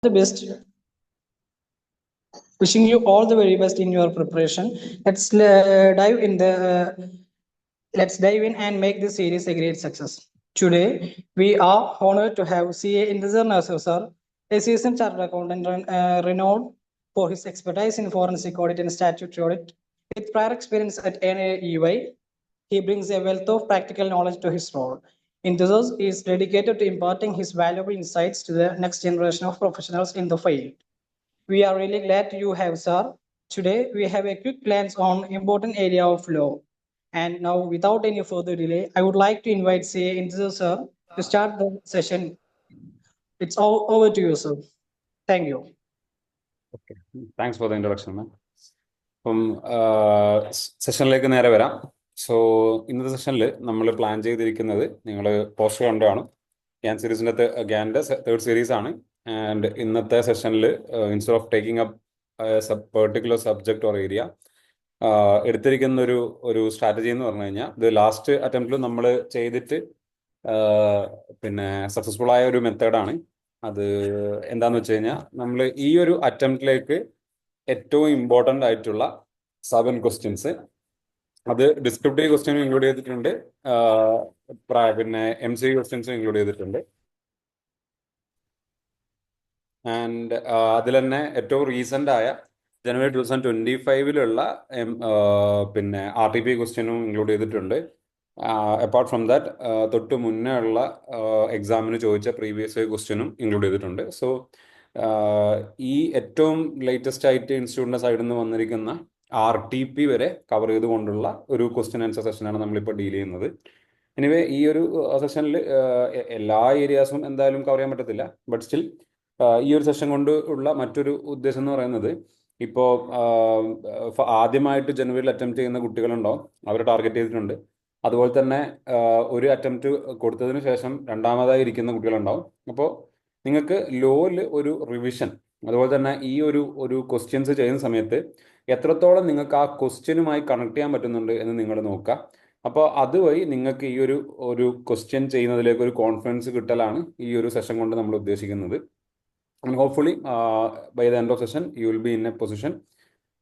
The best. Wishing you all the very best in your preparation. Let's dive in and make this series a great success. Today, we are honored to have CA Intezar Nasser sir, a seasoned chartered accountant renowned for his expertise in forensic audit and statutory audit. With prior experience at NAEY, he brings a wealth of practical knowledge to his role. Intezar is dedicated to imparting his valuable insights to the next generation of professionals in the field. We are really glad you have, sir. Today, we have a quick glance on important area of law. And now, without any further delay, I would like to invite CA Intezar sir to start the session. It's all over to you, sir. Thank you. Okay. Thanks for the introduction, man. അപ്പം സെഷനിലേക്ക് നേരെ വരാം. So ഇന്നത്തെ സെഷനിൽ നമ്മൾ plan ചെയ്തിരിക്കുന്നത് നിങ്ങൾ poster കണ്ടാണ്. ഗ്യാൻ്റെ തേർഡ് സീരീസ് ആണ്. ആൻഡ് ഇന്നത്തെ സെഷനിൽ instead of taking up particular subject or area എടുത്തിരിക്കുന്ന ഒരു സ്ട്രാറ്റജി എന്ന് പറഞ്ഞു കഴിഞ്ഞാൽ ഇത് ലാസ്റ്റ് അറ്റംപ്റ്റിൽ നമ്മൾ ചെയ്തിട്ട് പിന്നെ സക്സസ്ഫുൾ ആയ ഒരു മെത്തേഡാണ്. അത് എന്താന്ന് വെച്ച് കഴിഞ്ഞാൽ നമ്മൾ ഈ ഒരു അറ്റംപ്റ്റിലേക്ക് ഏറ്റവും ഇമ്പോർട്ടൻ്റ് ആയിട്ടുള്ള 7 ക്വസ്റ്റ്യൻസ്, അത് ഡിസ്ക്രിപ്റ്റീവ് ക്വസ്റ്റ്യനും ഇൻക്ലൂഡ് ചെയ്തിട്ടുണ്ട്, പിന്നെ MCQ ക്വസ്റ്റ്യൻസും ഇൻക്ലൂഡ് ചെയ്തിട്ടുണ്ട്. ആൻഡ് അതിൽ തന്നെ ഏറ്റവും റീസെൻ്റ് ആയ ജനുവരി 2025 പിന്നെ RTP ക്വസ്റ്റ്യനും ഇൻക്ലൂഡ് ചെയ്തിട്ടുണ്ട്. അപ്പാർട്ട് ഫ്രം ദാറ്റ് തൊട്ട് മുന്നേ ഉള്ള എക്സാമിന് ചോദിച്ച പ്രീവിയസ് ക്വസ്റ്റ്യനും ഇൻക്ലൂഡ് ചെയ്തിട്ടുണ്ട്. സോ ഈ ഏറ്റവും ലേറ്റസ്റ്റ് ആയിട്ട് ഇൻസ്റ്റിറ്റ്യൂട്ടിൻ്റെ സൈഡിൽ നിന്ന് വന്നിരിക്കുന്ന RTP വരെ കവർ ചെയ്തുകൊണ്ടുള്ള ഒരു ക്വസ്റ്റ്യൻ ആൻസർ സെഷനാണ് നമ്മളിപ്പോൾ ഡീൽ ചെയ്യുന്നത്. എനിവേ ഈ ഒരു സെഷനിൽ എല്ലാ ഏരിയാസും എന്തായാലും കവർ ചെയ്യാൻ പറ്റത്തില്ല. ബട്ട് സ്റ്റിൽ ഈ ഒരു സെഷൻ കൊണ്ട് ഉള്ള മറ്റൊരു ഉദ്ദേശം എന്ന് പറയുന്നത്, ഇപ്പോൾ ആദ്യമായിട്ട് ജനുവരിയിൽ അറ്റംപ്റ്റ് ചെയ്യുന്ന കുട്ടികളുണ്ടാവും, അവരെ ടാർഗറ്റ് ചെയ്തിട്ടുണ്ട്. അതുപോലെ തന്നെ ഒരു അറ്റംപ്റ്റ് കൊടുത്തതിന് ശേഷം രണ്ടാമതായി ഇരിക്കുന്ന കുട്ടികളുണ്ടാവും. അപ്പോൾ നിങ്ങൾക്ക് ലോയിൽ ഒരു റിവിഷൻ, അതുപോലെ തന്നെ ഈ ഒരു ക്വസ്റ്റ്യൻസ് ചെയ്യുന്ന സമയത്ത് എത്രത്തോളം നിങ്ങൾക്ക് ആ ക്വസ്റ്റ്യനുമായി കണക്ട് ചെയ്യാൻ പറ്റുന്നുണ്ട് എന്ന് നിങ്ങൾ നോക്കുക. അപ്പോൾ അതുവഴി നിങ്ങൾക്ക് ഈ ഒരു ക്വസ്റ്റ്യൻ ചെയ്യുന്നതിലേക്ക് ഒരു കോൺഫിഡൻസ് കിട്ടലാണ് ഈ ഒരു സെഷൻ കൊണ്ട് നമ്മൾ ഉദ്ദേശിക്കുന്നത്. And hopefully by the end of session you will be in a position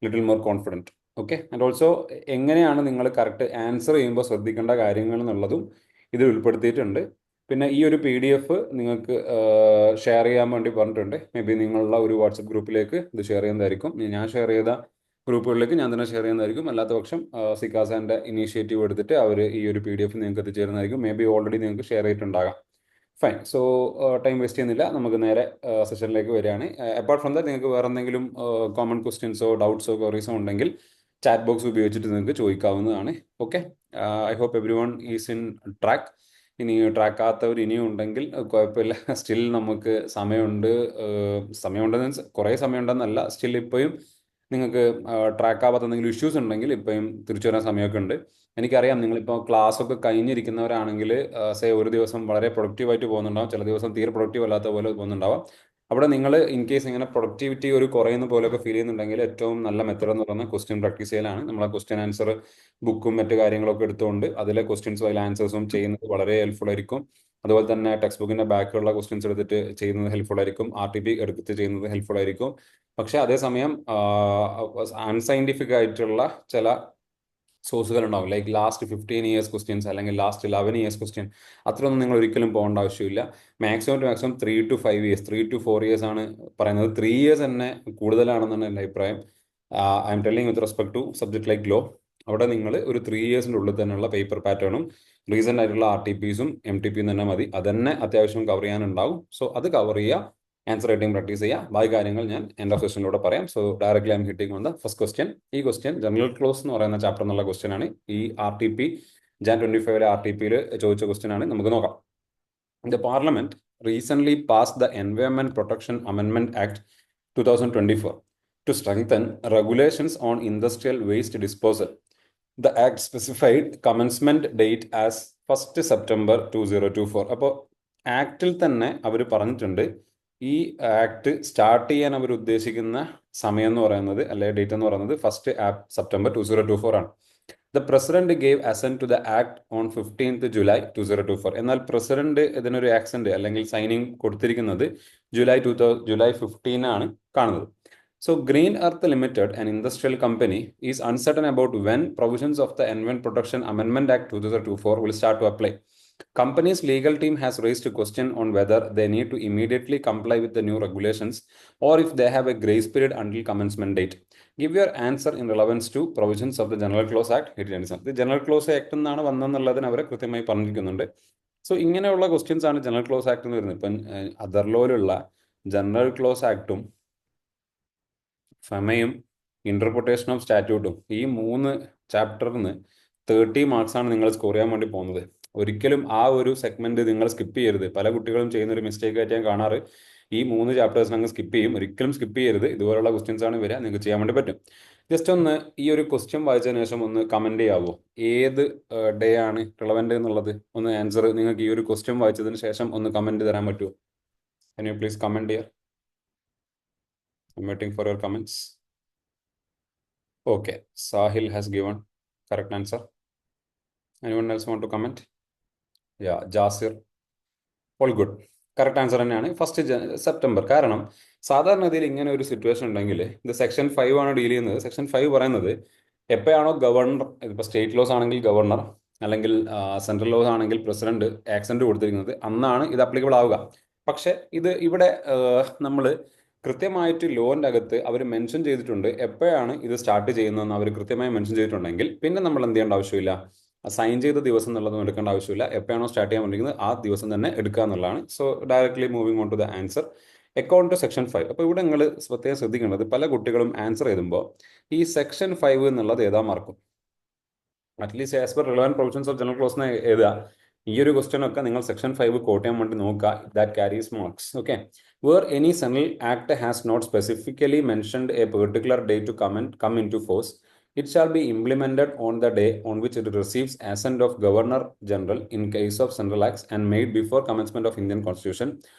little more confident. Okay. And also എങ്ങനെയാണ് നിങ്ങൾ കറക്റ്റ് ആൻസർ ചെയ്യുമ്പോൾ ശ്രദ്ധിക്കേണ്ട കാര്യങ്ങൾ എന്നുള്ളതും ഇതിൽ ഉൾപ്പെടുത്തിയിട്ടുണ്ട്. പിന്നെ ഈ ഒരു PDF നിങ്ങൾക്ക് ഷെയർ ചെയ്യാൻ വേണ്ടി പറഞ്ഞിട്ടുണ്ട്. മേ ബി നിങ്ങളുള്ള ഒരു വാട്സപ്പ് ഗ്രൂപ്പിലേക്ക് ഇത് ഷെയർ ചെയ്യുന്നതായിരിക്കും. ഞാൻ ഷെയർ ചെയ്ത ഗ്രൂപ്പുകളിലേക്ക് ഞാൻ തന്നെ ഷെയർ ചെയ്യുന്നതായിരിക്കും. അല്ലാത്ത പക്ഷം സിക്കാസാൻ്റെ ഇനീഷ്യേറ്റീവ് എടുത്തിട്ട് അവർ ഈ ഒരു PDF നിങ്ങൾക്ക് എത്തിച്ചേരുന്നതായിരിക്കും. മേ ബി ഓൾറെഡി നിങ്ങൾക്ക് ഷെയർ ചെയ്തിട്ടുണ്ടാകാം. ഫൈൻ. സോ ടൈം വേസ്റ്റ് ചെയ്യുന്നില്ല, നമുക്ക് നേരെ സെഷനിലേക്ക് വരികയാണ്. അപ്പാർട്ട് ഫ്രം ദാറ്റ് നിങ്ങൾക്ക് വേറെ എന്തെങ്കിലും കോമൺ ക്വസ്റ്റ്യൻസോ ഡൗട്ട്സോ ക്വറീസോ ഉണ്ടെങ്കിൽ ചാറ്റ് ബോക്സ് ഉപയോഗിച്ചിട്ട് നിങ്ങൾക്ക് ചോദിക്കാവുന്നതാണ്. Okay. I hope everyone is in track. ഇനി ട്രാക്കാത്തവർ ഇനിയും ഉണ്ടെങ്കിൽ കുഴപ്പമില്ല, സ്റ്റിൽ നമുക്ക് സമയമുണ്ട് മീൻസ് കുറേ സമയമുണ്ടെന്നല്ല, സ്റ്റിൽ ഇപ്പോഴും നിങ്ങൾക്ക് ട്രാക്കാവാത്ത എന്തെങ്കിലും ഇഷ്യൂസ് ഉണ്ടെങ്കിൽ ഇപ്പോഴും തിരിച്ചു വരാൻ സമയമൊക്കെ ഉണ്ട്. എനിക്കറിയാം നിങ്ങളിപ്പോൾ ക്ലാസ്സൊക്കെ കഴിഞ്ഞിരിക്കുന്നവരാണെങ്കിൽ ഒരു ദിവസം വളരെ പ്രൊഡക്റ്റീവായിട്ട് പോകുന്നുണ്ടാവും, ചില ദിവസം തീരെ പ്രൊഡക്റ്റീവ് അല്ലാത്ത പോലെ പോകുന്നുണ്ടാവാം. അവിടെ നിങ്ങൾ ഇൻ കേസ് ഇങ്ങനെ പ്രൊഡക്ടിവിറ്റി ഒരു കുറയുന്ന പോലെയൊക്കെ ഫീൽ ചെയ്യുന്നുണ്ടെങ്കിൽ ഏറ്റവും നല്ല മെത്തേഡ് എന്ന് പറയുന്നത് ക്വസ്റ്റ്യൻ പ്രാക്ടീസ് ചെയ്യലാണ്. നമ്മളെ ക്വസ്റ്റ്യൻ ആൻസർ ബുക്കും മറ്റു കാര്യങ്ങളൊക്കെ എടുത്തുകൊണ്ട് അതിലെ ക്വസ്റ്റ്യൻസും അതിലെ ആൻസേഴ്സും ചെയ്യുന്നത് വളരെ ഹെൽപ്ഫുൾ ആയിരിക്കും. അതുപോലെ തന്നെ ടെക്സ്റ്റ് ബുക്കിൻ്റെ ബാക്കിലുള്ള ക്വസ്റ്റ്യൻസ് എടുത്തിട്ട് ചെയ്യുന്നത് ഹെൽപ്ഫുൾ ആയിരിക്കും. RTP എടുത്തിട്ട് ചെയ്യുന്നത് ഹെൽപ്ഫുൾ ആയിരിക്കും. പക്ഷേ അതേസമയം അൺസയൻറ്റിഫിക് ആയിട്ടുള്ള ചില സോഴ്സുകൾ ഉണ്ടാവും, ലൈക്ക് ലാസ്റ്റ് 15 ഇയേഴ്സ് ക്വസ്റ്റ്യൻസ് അല്ലെങ്കിൽ ലാസ്റ്റ് 11 ഇയേഴ്സ് ക്വസ്റ്റ്യൻ. അത്രയൊന്നും നിങ്ങൾ ഒരിക്കലും പോകേണ്ട ആവശ്യമില്ല. Maximum to maximum 3 to 5 years, 3 to 4 years ആണ് പറയുന്നത്. 3 ഇയേഴ്സ് തന്നെ കൂടുതലാണെന്നാണ് എൻ്റെ അഭിപ്രായം. I'm telling with respect to subject like law. അവിടെ നിങ്ങൾ ഒരു 3 ഇയേഴ്സിൻ്റെ ഉള്ളിൽ തന്നെയുള്ള പേപ്പർ പാറ്റേണും റീസെൻ്റ് ആയിട്ടുള്ള RTPസും MTPയും തന്നെ മതി. അതന്നെ അത്യാവശ്യം കവർ ചെയ്യാനുണ്ടാവും. സോ അത് കവർ ചെയ്യുക, ആൻസർ റൈറ്റിംഗ് പ്രാക്ടീസ് ചെയ്യുക. ബാക്കി കാര്യങ്ങൾ ഞാൻ എൻഡ് ഓഫ് സെഷനിലൂടെ പറയാം. So directly I M hitting on the first question. ഈ ക്വസ്റ്റ്യൻ ജനറൽ ക്ലോസ് എന്ന് പറയുന്ന ചാപ്റ്റർ എന്നുള്ള ക്വസ്റ്റ്യൻ ആണ്. ഈ RTP Jan 25 RTPയിൽ ചോദിച്ച ക്വസ്റ്റ്യൻ ആണ്. നമുക്ക് നോക്കാം. The Parliament recently passed the Environment Protection Amendment Act 2024 to strengthen regulations on industrial waste disposal. The act specified commencement date as 1st September 2024. അപ്പോൾ ആക്ടിൽ തന്നെ അവർ പറഞ്ഞിട്ടുണ്ട് ഈ ആക്ട് സ്റ്റാർട്ട് ചെയ്യാൻ അവർ ഉദ്ദേശിക്കുന്ന സമയം എന്ന് പറയുന്നത്, അല്ലെങ്കിൽ ഡേറ്റ് എന്ന് പറയുന്നത് 1st September 2024 ആണ്. The president gave assent to the act on 15th July 2024. എന്നാൽ പ്രസിഡന്റ് ഇതിനൊരു ആക്സെന്റ് അല്ലെങ്കിൽ സൈനിങ് കൊടുത്തിരിക്കുന്നത് ജൂലൈ 15 ആണ് കാണുന്നത്. So Green Earth Limited, an industrial company, is uncertain about when provisions of the Environment Protection Amendment Act 2024 will start to apply. Company's legal team has raised a question on whether they need to immediately comply with the new regulations or if they have a grace period until commencement date. Give your answer in relevance to provisions of the General Clause Act 1897. The General Clause Act എന്നാണ് വന്നെന്നുള്ളതിന് അവരെ കൃത്യമായി പറഞ്ഞിരിക്കുന്നുണ്ട്. So ഇങ്ങനെയുള്ള questions ആണ് general clause act എന്ന് വരുന്നത്. ഇപ്പം അതർ ലോയിലുള്ള ജനറൽ ക്ലോസ് ആക്ടും ഫെമയും ഇന്റർപ്രിട്ടേഷൻ ഓഫ് സ്റ്റാറ്റ്യൂട്ടും ഈ 3 ചാപ്റ്ററിന് 30 മാർക്സ് ആണ് നിങ്ങൾ സ്കോർ ചെയ്യാൻ വേണ്ടി പോകുന്നത്. ഒരിക്കലും ആ ഒരു സെഗ്മെന്റ് നിങ്ങൾ സ്കിപ്പ് ചെയ്യരുത്. പല കുട്ടികളും ചെയ്യുന്ന ഒരു മിസ്റ്റേക്ക് ആയിട്ട് ഞാൻ കാണാറ്, ഈ 3 ചാപ്റ്റേഴ്സിന് അങ്ങ് സ്കിപ്പ് ചെയ്യും. ഒരിക്കലും സ്കിപ്പ് ചെയ്യരുത്. ഇതുപോലുള്ള ക്വസ്റ്റ്യൻസ് ആണ് വരിക, നിങ്ങൾക്ക് ചെയ്യാൻ വേണ്ടി പറ്റും. ജസ്റ്റ് ഒന്ന് ഈ ഒരു ക്വസ്റ്റ്യൻ വായിച്ചതിന് ശേഷം ഒന്ന് കമന്റ് ചെയ്യാവോ, ഏത് ഡേ ആണ് റിലവന്റ് എന്നുള്ളത്? ഒന്ന് ആൻസർ നിങ്ങൾക്ക് ഈ ഒരു ക്വസ്റ്റ്യൻ വായിച്ചതിന് ശേഷം ഒന്ന് കമന്റ് തരാൻ പറ്റുമോ? Can you please comment here? I'm waiting for your comments. Okay, Sahil has given correct answer. Anyone else want to comment? Yeah, Jasir. All good. Correct answer തന്നെയാണ് 1 സെപ്റ്റംബർ. കാരണം സാധാരണഗതിയിൽ ഇങ്ങനെ ഒരു സിറ്റുവേഷൻ ഉണ്ടെങ്കിൽ ഇത് സെക്ഷൻ 5 ആണ് ഡീൽ ചെയ്യുന്നത്. Section 5 പറയുന്നത് എപ്പോഴാണോ ഗവർണർ, ഇപ്പോൾ സ്റ്റേറ്റ് ലോസ് ആണെങ്കിൽ ഗവർണർ അല്ലെങ്കിൽ സെൻട്രൽ ലോസ് ആണെങ്കിൽ പ്രസിഡന്റ് ആക്സെന്റ് കൊടുത്തിരിക്കുന്നത് അന്നാണ് ഇത് അപ്ലിക്കബിൾ ആവുക. പക്ഷെ ഇത് ഇവിടെ നമ്മൾ കൃത്യമായിട്ട് ലോന്റെ അകത്ത് അവർ മെൻഷൻ ചെയ്തിട്ടുണ്ട് എപ്പോഴാണ് ഇത് സ്റ്റാർട്ട് ചെയ്യുന്നതെന്ന് അവർ കൃത്യമായി മെൻഷൻ ചെയ്തിട്ടുണ്ടെങ്കിൽ പിന്നെ നമ്മൾ എന്ത് ചെയ്യേണ്ട ആവശ്യമില്ല, സൈൻ ചെയ്ത ദിവസം എന്നുള്ളതും എടുക്കേണ്ട ആവശ്യമില്ല. എപ്പോഴാണോ സ്റ്റാർട്ട് ചെയ്യാൻ വേണ്ടിയിരിക്കുന്നത് ആ ദിവസം തന്നെ എടുക്കുക എന്നുള്ളതാണ്. So directly moving on to the answer according to section 5. അപ്പോൾ ഇവിടെ നിങ്ങൾ പ്രത്യേകം ശ്രദ്ധിക്കേണ്ടത്, പല കുട്ടികളും ആൻസർ എഴുതുമ്പോൾ ഈ സെക്ഷൻ 5 എന്നുള്ളത് ഏതാ മാർക്കും at least as per relevant provisions of general ക്ലോസിനെ എഴുതുക. ഈ ഒരു ക്വസ്റ്റ്യൻ ഒക്കെ നിങ്ങൾ സെക്ഷൻ 5 കോട്ട് ചെയ്യാൻ വേണ്ടി നോക്കുക. That carries marks. Okay. Where any central act has not specifically mentioned a particular day to come into force, it shall be implemented on the day on which it receives assent of Governor General in case of central acts and made before commencement of Indian Constitution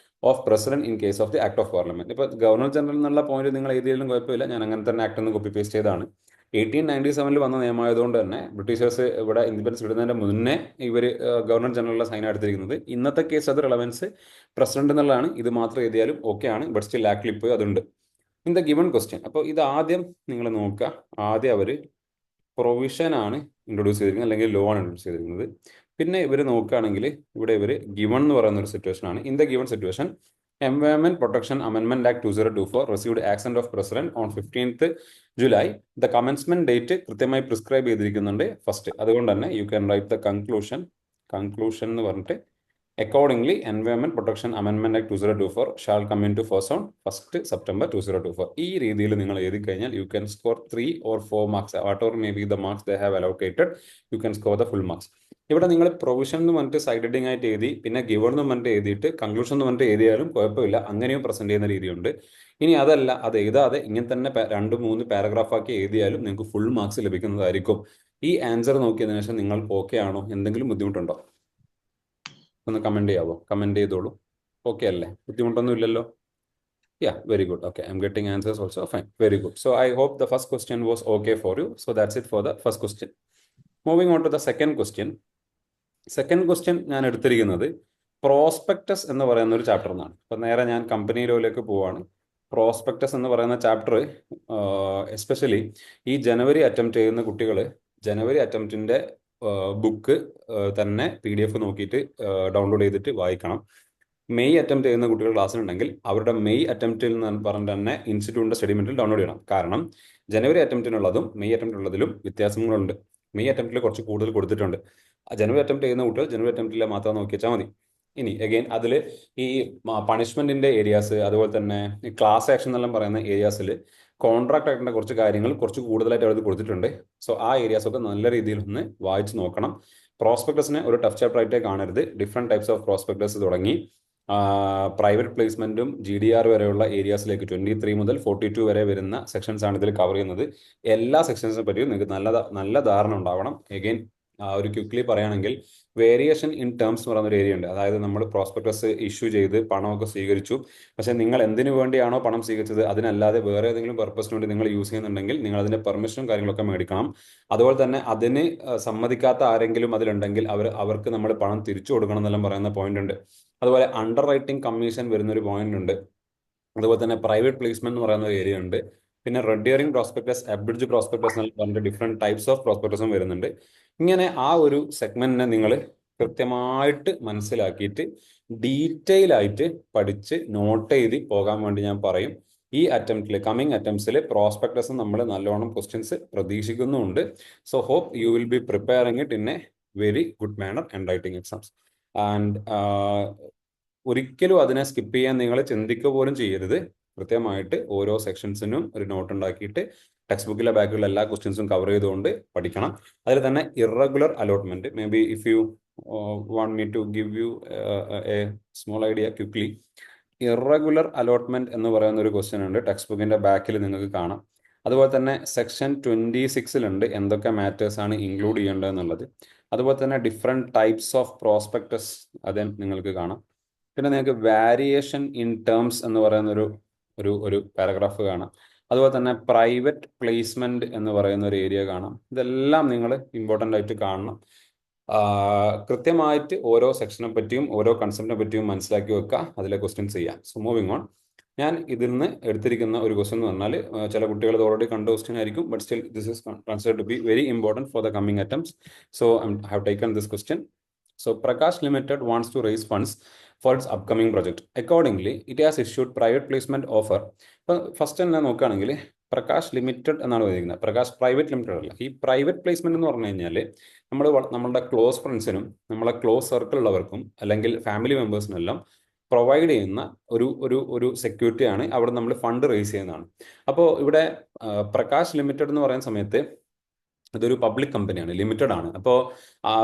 of President in case of the Act of Parliament. ഇപ്പോൾ governor general എന്നുള്ള point നിങ്ങൾ എഴുതിയാലും കുഴപ്പമില്ല, ഞാൻ അങ്ങനെ തന്നെ act ഒന്ന് copy paste ചെയ്തതാണ്. 1897 വന്ന നിയമമായതുകൊണ്ട് തന്നെ ബ്രിട്ടീഷേഴ്സ് ഇവിടെ ഇൻഡിപെൻഡൻസ് വിടുന്നതിന്റെ മുന്നേ ഇവർ ഗവർണർ ജനറലിന്റെ സൈൻ എടുത്തിരിക്കുന്നത്. ഇന്നത്തെ കേസ് അത് റിലവൻസ് പ്രസിഡന്റ് എന്നുള്ളതാണ്. ഇത് മാത്രം എഴുതിയാലും ഓക്കെ ആണ്, ബട്ട് സ്റ്റിൽ ആക്ടിൽ ഇപ്പോൾ അതുണ്ട് ഇൻ ദ ഗിവൺ ക്വസ്റ്റ്യൻ. അപ്പോൾ ഇത് ആദ്യം നിങ്ങൾ നോക്കുക. ആദ്യം അവർ പ്രൊവിഷൻ ആണ് ഇൻട്രൊഡ്യൂസ് ചെയ്തിരിക്കുന്നത്, അല്ലെങ്കിൽ ലോ ആണ് ഇൻട്രൊഡ്യൂസ് ചെയ്തിരിക്കുന്നത്. പിന്നെ ഇവർ നോക്കുകയാണെങ്കിൽ ഇവിടെ ഇവർ ഗിവൺ എന്ന് പറയുന്ന ഒരു സിറ്റുവേഷൻ ആണ്. In the given situation environment protection അമെൻമെന്റ് act 2024 received accent of president on 15th July. The commencement date കൃത്യമായി പ്രിസ്ക്രൈബ് ചെയ്തിരിക്കുന്നുണ്ട് ഫസ്റ്റ്. അതുകൊണ്ട് തന്നെ you can write the conclusion എന്ന് പറഞ്ഞിട്ട് accordingly environment protection amendment act 2024 shall come into force on 1st September 2024. ഈ രീതിയിൽ നിങ്ങൾ എഴുതി കഴിഞ്ഞാൽ you can score 3 or 4 marks, whatever may be the marks they have allocated, you can score the full marks. ഇവിടെ നിങ്ങൾ provision എന്ന് പറഞ്ഞിട്ട് side heading ആയിട്ട് എഴുതി പിന്നെ ഗിവൺ എന്ന് പറഞ്ഞിട്ട് എഴുതിയിട്ട് കൺക്ലൂഷൻ എന്ന് പറഞ്ഞിട്ട് എഴുതിയാലും കുഴപ്പമില്ല, അങ്ങനെയും പ്രസന്റ് ചെയ്യുന്ന രീതിയുണ്ട്. ഇനി അതല്ല, അത് എഴുതാതെ ഇങ്ങനെ തന്നെ 2-3 പാരഗ്രാഫ് ആക്കി എഴുതിയാലും നിങ്ങൾക്ക് ഫുൾ മാർക്സ് ലഭിക്കുന്നതായിരിക്കും. ഈ ആൻസർ നോക്കിയതിനു ശേഷം നിങ്ങൾ ഓക്കെ ആണോ, എന്തെങ്കിലും ബുദ്ധിമുട്ടുണ്ടോ ഒന്ന് കമന്റ് ചെയ്യാവോ? കമന്റ് ചെയ്തോളൂ. ഓക്കെ അല്ലേ? ബുദ്ധിമുട്ടൊന്നും ഇല്ലല്ലോ? Yeah, very good. Okay, I'm getting answers also. Fine, very good. So I hope the first question was okay for you. So that's it for the first question. Moving on to the second question. Second question ഞാൻ എടുത്തിരിക്കുന്നത് prospectus എന്ന് പറയുന്ന ഒരു chapter എന്നാണ്. അപ്പൊ നേരെ ഞാൻ company ലോയിലേക്ക് പോവാണ്. പ്രോസ്പെക്ടസ് എന്ന് പറയുന്ന ചാപ്റ്റർ എസ്പെഷ്യലി ഈ ജനുവരി അറ്റംപ്റ്റ് ചെയ്യുന്ന കുട്ടികൾ ജനുവരി അറ്റംപ്റ്റിന്റെ ബുക്ക് തന്നെ PDF നോക്കിയിട്ട് ഡൗൺലോഡ് ചെയ്തിട്ട് വായിക്കണം. മെയ് അറ്റംപ്റ്റ് ചെയ്യുന്ന കുട്ടികൾ ക്ലാസ്സിലുണ്ടെങ്കിൽ അവരുടെ മെയ് അറ്റംപ്റ്റിൽ നിന്ന് പറഞ്ഞിട്ട് തന്നെ ഇൻസ്റ്റിറ്റ്യൂട്ടിന്റെ സ്റ്റഡി മെറ്റീരിയൽ ഡൗൺലോഡ് ചെയ്യണം. കാരണം ജനുവരി അറ്റംപ്റ്റിനുള്ളതും മെയ് അറ്റംപ്റ്റിനുള്ളതിലും വ്യത്യാസങ്ങളുണ്ട്. മെയ് അറ്റംപ്റ്റിൽ കുറച്ച് കൂടുതൽ കൊടുത്തിട്ടുണ്ട്. ജനുവരി അറ്റംപ്റ്റ് ചെയ്യുന്ന കുട്ടികൾ ജനുവരി അറ്റംപ്റ്റിലെ മാത്രം നോക്കി വെച്ചാൽ മതി. ഇനി അഗെയിൻ അതിൽ ഈ പണിഷ്മെന്റിന്റെ ഏരിയാസ്, അതുപോലെ തന്നെ ക്ലാസ് ആക്ഷൻ എന്നെല്ലാം പറയുന്ന ഏരിയാസിൽ കോൺട്രാക്ട് ആക്ടിന്റെ കുറച്ച് കാര്യങ്ങൾ കുറച്ച് കൂടുതലായിട്ട് എഴുതി കൊടുത്തിട്ടുണ്ട്. സോ ആ ഏരിയാസ് ഒക്കെ നല്ല രീതിയിൽ ഒന്ന് വായിച്ച് നോക്കണം. പ്രോസ്പെക്ടസിനെ ഒരു ടഫ് ചാപ്റ്റർ ആയിട്ടേ കാണരുത്. ഡിഫറെന്റ് ടൈപ്സ് ഓഫ് പ്രോസ്പെക്ടസ് തുടങ്ങി പ്രൈവറ്റ് പ്ലേസ്മെന്റും GDR വരെയുള്ള ഏരിയാസിലേക്ക് 23 മുതൽ 42 വരെ വരുന്ന സെക്ഷൻസ് ആണ് ഇതിൽ കവർ ചെയ്യുന്നത്. എല്ലാ സെക്ഷൻസിനെ പറ്റിയും നിങ്ങൾക്ക് നല്ല ധാരണ ഉണ്ടാവണം. അഗെയിൻ ഒരു ക്വിക്ലി പറയുകയാണെങ്കിൽ വേരിയേഷൻ ഇൻ ടേംസ് എന്ന് പറയുന്ന ഒരു ഏരിയ ഉണ്ട്. അതായത് നമ്മൾ പ്രോസ്പെക്ടസ് ഇഷ്യൂ ചെയ്ത് പണമൊക്കെ സ്വീകരിച്ചു, പക്ഷേ നിങ്ങൾ എന്തിനു വേണ്ടിയാണോ പണം സ്വീകരിച്ചത് അതിനല്ലാതെ വേറെ ഏതെങ്കിലും പർപ്പസിന് വേണ്ടി നിങ്ങൾ യൂസ് ചെയ്യുന്നുണ്ടെങ്കിൽ നിങ്ങൾ അതിൻ്റെ പെർമിഷനും കാര്യങ്ങളൊക്കെ മേടിക്കണം. അതുപോലെ തന്നെ അതിന് സമ്മതിക്കാത്ത ആരെങ്കിലും അതിലുണ്ടെങ്കിൽ അവർക്ക് നമ്മൾ പണം തിരിച്ചു കൊടുക്കണം എന്നെല്ലാം പറയുന്ന പോയിന്റ് ഉണ്ട്. അതുപോലെ അണ്ടർ റൈറ്റിംഗ് കമ്മീഷൻ വരുന്നൊരു പോയിന്റ് ഉണ്ട്. അതുപോലെ തന്നെ പ്രൈവറ്റ് പ്ലേസ്മെന്റ് എന്ന് പറയുന്ന ഒരു ഏരിയ ഉണ്ട്. പിന്നെ red earring prospectus, abridge prospectus എന്ന് പറഞ്ഞിട്ട് ഡിഫറെന്റ് ടൈപ്സ് ഓഫ് പ്രോസ്പെക്ടസും വരുന്നുണ്ട്. ഇങ്ങനെ ആ ഒരു സെഗ്മെന്റിനെ നിങ്ങൾ കൃത്യമായിട്ട് മനസ്സിലാക്കിയിട്ട് ഡീറ്റെയിൽ ആയിട്ട് പഠിച്ച് നോട്ട് ചെയ്ത് പോകാൻ വേണ്ടി ഞാൻ പറയും. ഈ അറ്റംപ്റ്റിൽ, കമ്മിങ് അറ്റംപ്റ്റ്സിൽ പ്രോസ്പെക്ടസ് നമ്മൾ നല്ലോണം ക്വസ്റ്റ്യൻസ് പ്രതീക്ഷിക്കുന്നുമുണ്ട്. So hope you will be preparing it in a very good manner and writing exams. And ഒരിക്കലും അതിനെ സ്കിപ്പ് ചെയ്യാൻ നിങ്ങൾ ചിന്തിക്കുക പോലും ചെയ്യരുത്. കൃത്യമായിട്ട് ഓരോ സെക്ഷൻസിനും ഒരു നോട്ട് ഉണ്ടാക്കിയിട്ട് ടെക്സ്റ്റ് ബുക്കിലെ ബാക്കിയുള്ള എല്ലാ ക്വസ്റ്റ്യൻസും കവർ ചെയ്തുകൊണ്ട് പഠിക്കണം. അതിൽ തന്നെ irregular allotment, may be if you want me to give you a small idea quickly. Irregular allotment എന്ന് പറയുന്ന ഒരു ക്വസ്റ്റ്യൻ ഉണ്ട്, ടെക്സ്റ്റ് ബുക്കിന്റെ ബാക്കിൽ നിങ്ങൾക്ക് കാണാം. അതുപോലെ തന്നെ സെക്ഷൻ 26 എന്തൊക്കെ മാറ്റേഴ്സ് ആണ് ഇൻക്ലൂഡ് ചെയ്യേണ്ടത് എന്നുള്ളത്. അതുപോലെ തന്നെ ഡിഫറെൻറ്റ് ടൈപ്സ് ഓഫ് പ്രോസ്പെക്ടസ് അത് നിങ്ങൾക്ക് കാണാം. പിന്നെ നിങ്ങൾക്ക് വാരിയേഷൻ ഇൻ ടേംസ് എന്ന് പറയുന്ന ഒരു പാരഗ്രാഫ് കാണാം. അതുപോലെ തന്നെ പ്രൈവറ്റ് പ്ലേസ്മെന്റ് എന്ന് പറയുന്ന ഒരു ഏരിയ കാണാം. ഇതെല്ലാം നിങ്ങൾ ഇമ്പോർട്ടൻ്റ് ആയിട്ട് കാണണം. കൃത്യമായിട്ട് ഓരോ സെക്ഷനെ പറ്റിയും ഓരോ കൺസെപ്റ്റിനെ പറ്റിയും മനസ്സിലാക്കി വെക്കുക, അതിലെ ക്വസ്റ്റ്യൻസ് ചെയ്യാം. So moving on. ഞാൻ ഇതിൽ നിന്ന് എടുത്തിരിക്കുന്ന ഒരു ക്വസ്റ്റ്യൻ എന്ന് പറഞ്ഞാൽ ചില കുട്ടികൾ ഇത് ഓൾറെഡി കണ്ട ക്വസ്റ്റ്യൻ ആയിരിക്കും, but still this is considered to be very important for the coming attempts. So I have taken this question. So Prakash Limited wants to raise funds for its upcoming project. Accordingly, it has issued private placement offer. First തന്നെ നോക്കുകയാണെങ്കിൽ Prakash limited എന്നാണ് പറയുന്നത്, Prakash private limited അല്ല. ഈ private placement എന്ന് പറഞ്ഞു കഴിഞ്ഞാൽ നമ്മളുടെ ക്ലോസ് ഫ്രണ്ട്സിനും നമ്മളെ ക്ലോസ് സർക്കിളുള്ളവർക്കും അല്ലെങ്കിൽ ഫാമിലി മെമ്പേഴ്സിനെല്ലാം പ്രൊവൈഡ് ചെയ്യുന്ന ഒരു സെക്യൂരിറ്റിയാണ്. അവിടെ നമ്മൾ ഫണ്ട് റേസ് ചെയ്യുന്നതാണ്. അപ്പോൾ ഇവിടെ പ്രകാശ് ലിമിറ്റഡ് എന്ന് പറയുന്ന സമയത്ത് ഇതൊരു പബ്ലിക് കമ്പനിയാണ്, ലിമിറ്റഡ് ആണ്. അപ്പോൾ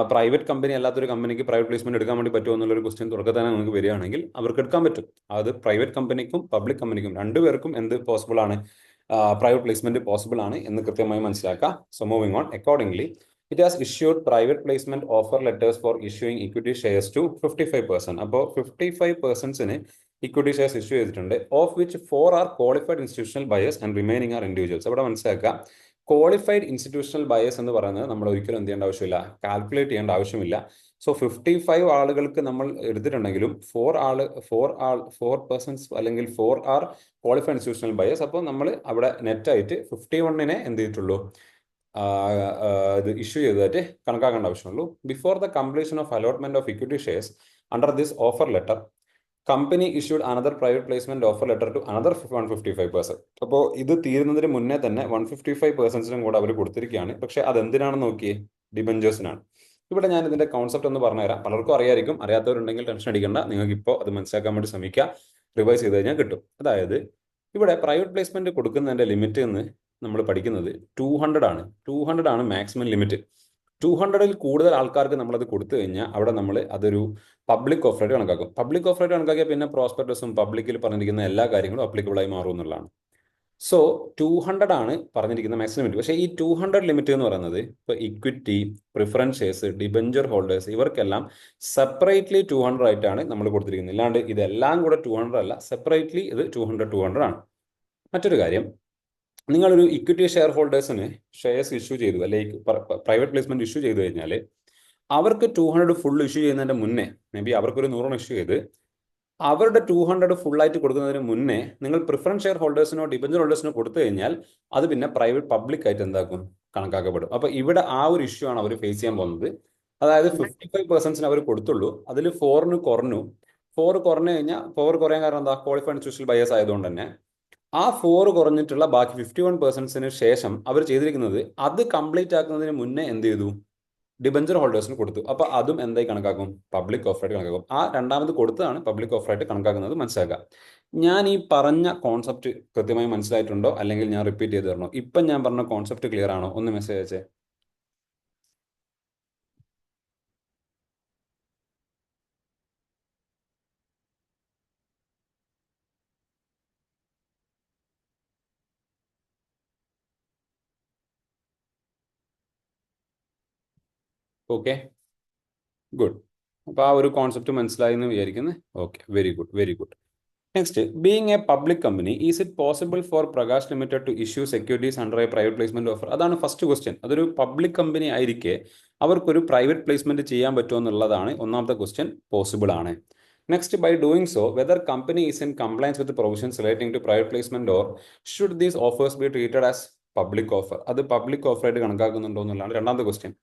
പ്രൈവറ്റ് കമ്പനി അല്ലാത്തൊരു കമ്പനിക്ക് പ്രൈവറ്റ് പ്ലേസ്മെന്റ് എടുക്കാൻ വേണ്ടി പറ്റുമോ എന്നുള്ളൊരു ക്വസ്റ്റ്യൻ തുടക്കത്തിൽ തന്നെ നിങ്ങൾക്ക് വരികയാണെങ്കിൽ അവർക്ക് എടുക്കാൻ പറ്റും. അത് പ്രൈവറ്റ് കമ്പനിക്കും പബ്ലിക് കമ്പനിക്കും രണ്ടുപേർക്കും എന്ത് പോസിബിൾ ആണ്, പ്രൈവറ്റ് പ്ലേസ്മെന്റ് പോസിബിൾ ആണ് എന്ന് കൃത്യമായി മനസ്സിലാക്കുക. So moving on. Accordingly it has issued private placement offer letters for issuing equity shares to 55%. അപ്പോൾ 55%ന് ഇക്വിറ്റി ഷെയർസ് ഇഷ്യൂ ചെയ്തിട്ടുണ്ട്. Of which 4 are qualified institutional buyers and remaining are individuals. അവിടെ മനസ്സിലാക്കുക, qualified institutional buyers എന്ന് പറയുന്നത് നമ്മൾ ഒരിക്കലും എന്ത് ചെയ്യേണ്ട ആവശ്യമില്ല, കാൽക്കുലേറ്റ് ചെയ്യേണ്ട ആവശ്യമില്ല. സോ 55 ആളുകൾക്ക് നമ്മൾ എടുത്തിട്ടുണ്ടെങ്കിലും 4 പേഴ്സൺസ് അല്ലെങ്കിൽ 4 ആർ ക്വാളിഫൈഡ് ഇൻസ്റ്റിറ്റ്യൂഷണൽ ബയേഴ്സ്. അപ്പോൾ നമ്മൾ അവിടെ നെറ്റായിട്ട് 51നെ എന്ത് ചെയ്തിട്ടുള്ളൂ, ഇത് ഇഷ്യൂ ചെയ്തതായിട്ട് കണക്കാക്കേണ്ട ആവശ്യമുള്ളൂ. Before the completion of allotment of equity shares under this offer letter company issued another private placement offer letter to another 155%. അപ്പോൾ ഇത് തീരുന്നതിന് മുന്നേ തന്നെ 155%നും കൂടെ അവർ കൊടുത്തിരിക്കുകയാണ്. പക്ഷെ അതെന്തിനാണെന്ന് നോക്കിയേ, ഡിബഞ്ചേഴ്സിനാണ്. ഇവിടെ ഞാൻ ഇതിന്റെ കോൺസെപ്റ്റ് ഒന്ന് പറഞ്ഞുതരാം. പലർക്കും അറിയായിരിക്കും, അറിയാത്തവരുണ്ടെങ്കിൽ ടെൻഷൻ അടിക്കേണ്ട, നിങ്ങൾക്ക് ഇപ്പോൾ അത് മനസ്സിലാക്കാൻ വേണ്ടി ശ്രമിക്കുക. റിവൈസ് ചെയ്ത് കഴിഞ്ഞാൽ കിട്ടും. അതായത് ഇവിടെ പ്രൈവറ്റ് പ്ലേസ്മെന്റ് കൊടുക്കുന്നതിന്റെ ലിമിറ്റ് എന്ന് നമ്മൾ പഠിക്കുന്നത് 200 ആണ് മാക്സിമം ലിമിറ്റ്. 200ൽ കൂടുതൽ ആൾക്കാർക്ക് നമ്മളത് കൊടുത്തു കഴിഞ്ഞാൽ അവിടെ നമ്മൾ അതൊരു പബ്ലിക് ഓഫറായിട്ട് കണക്കാക്കും. പബ്ലിക് ഓഫറായിട്ട് കണക്കാക്കിയാൽ പിന്നെ പ്രോസ്പെക്ടസും പബ്ലിക്കിൽ പറഞ്ഞിരിക്കുന്ന എല്ലാ കാര്യങ്ങളും അപ്ലിക്കബിൾ ആയി മാറും എന്നുള്ളതാണ്. സോ 200 ആണ് പറഞ്ഞിരിക്കുന്ന മാക്സിമം ലിമിറ്റ്. പക്ഷേ ഈ 200 ലിമിറ്റ് എന്ന് പറയുന്നത് ഇപ്പോൾ equity, preference shares, debenture holders ഇവർക്കെല്ലാം സെപ്പറേറ്റ്ലി 200 ആയിട്ടാണ് നമ്മൾ കൊടുത്തിരിക്കുന്നത്. ഇല്ലാണ്ട് ഇതെല്ലാം കൂടെ 200 അല്ല, സെപ്പറേറ്റ്ലി ഇത് 200 ആണ്. മറ്റൊരു കാര്യം, നിങ്ങളൊരു ഇക്വിറ്റി ഷെയർ ഹോൾഡേഴ്സിന് ഷെയർസ് ഇഷ്യൂ ചെയ്തു, അല്ലെങ്കിൽ പ്രൈവറ്റ് പ്ലേസ്മെന്റ് ഇഷ്യൂ ചെയ്തു കഴിഞ്ഞാൽ അവർക്ക് 200 ഫുൾ ഇഷ്യൂ ചെയ്യുന്നതിന്റെ മുന്നേ, മേ ബി അവർക്കൊരു 100 ഇഷ്യൂ ചെയ്ത് അവരുടെ 200 ഫുള്ളായിട്ട് കൊടുക്കുന്നതിന് മുന്നേ നിങ്ങൾ പ്രിഫറൻസ് ഷെയർ ഹോൾഡേഴ്സിനോ ഡിബഞ്ചർ ഹോൾഡേഴ്സിനോ കൊടുത്തു കഴിഞ്ഞാൽ അത് പിന്നെ പ്രൈവറ്റ് പബ്ലിക് ആയിട്ട് എന്താക്കും, കണക്കാക്കപ്പെടും. അപ്പൊ ഇവിടെ ആ ഒരു ഇഷ്യൂ ആണ് അവർ ഫേസ് ചെയ്യാൻ പോകുന്നത്. അതായത് 55% അവർ കൊടുത്തുള്ളൂ, അതിൽ 4 കുറഞ്ഞു. 4 കുറഞ്ഞു കഴിഞ്ഞാൽ 4 കുറയാൻ കാരണം എന്താ, ക്വാളിഫൈഡ് ഇൻസ്റ്റിറ്റ്യൂഷണൽ ബയേഴ്സ് ആയതുകൊണ്ട് തന്നെ ആ 4 കുറഞ്ഞിട്ടുള്ള ബാക്കി 51%ന് ശേഷം അവർ ചെയ്തിരിക്കുന്നത് അത് കംപ്ലീറ്റ് ആക്കുന്നതിന് മുന്നേ എന്ത് ചെയ്തു, ഡിബഞ്ചർ ഹോൾഡേഴ്സിന് കൊടുത്തു. അപ്പൊ അതും എന്തായി കണക്കാക്കും, പബ്ലിക് ഓഫറായിട്ട് കണക്കാക്കും. ആ രണ്ടാമത് കൊടുത്തതാണ് പബ്ലിക് ഓഫറായിട്ട് കണക്കാക്കുന്നത്, മനസ്സിലാക്കുക. ഞാൻ ഈ പറഞ്ഞ കോൺസെപ്റ്റ് കൃത്യമായി മനസ്സിലായിട്ടുണ്ടോ, അല്ലെങ്കിൽ ഞാൻ റിപ്പീറ്റ് ചെയ്ത് തരണോ? ഇപ്പം ഞാൻ പറഞ്ഞ കോൺസെപ്റ്റ് ക്ലിയർ ആണോ? ഒന്ന് മെസ്സേജ് അയച്ചേ. Okay, good. അപ്പോൾ ആ ഒരു കോൺസെപ്റ്റ് മനസ്സിലായി എന്ന് വിചാരിക്കുന്നത്. Okay, very good, very good. Next, being a public company, is it possible for Prakash limited to issue securities under a private placement offer? അതാണ് ഫസ്റ്റ് ക്വസ്റ്റ്യൻ. അതൊരു പബ്ലിക് കമ്പനി ആയിരിക്കെ അവർക്കൊരു പ്രൈവറ്റ് പ്ലേസ്മെന്റ് ചെയ്യാൻ പറ്റുമോ എന്നുള്ളതാണ് ഒന്നാമത്തെ ക്വസ്റ്റ്യൻ. പോസിബിൾ ആണ്. Next, by doing so whether company is in compliance with provisions relating to private placement or should these offers be treated as public offer? അത് public offer ആയിട്ട് കണക്കാക്കുന്നുണ്ടോ എന്നുള്ളതാണ് രണ്ടാമത്തെ ക്വസ്റ്റ്യൻ.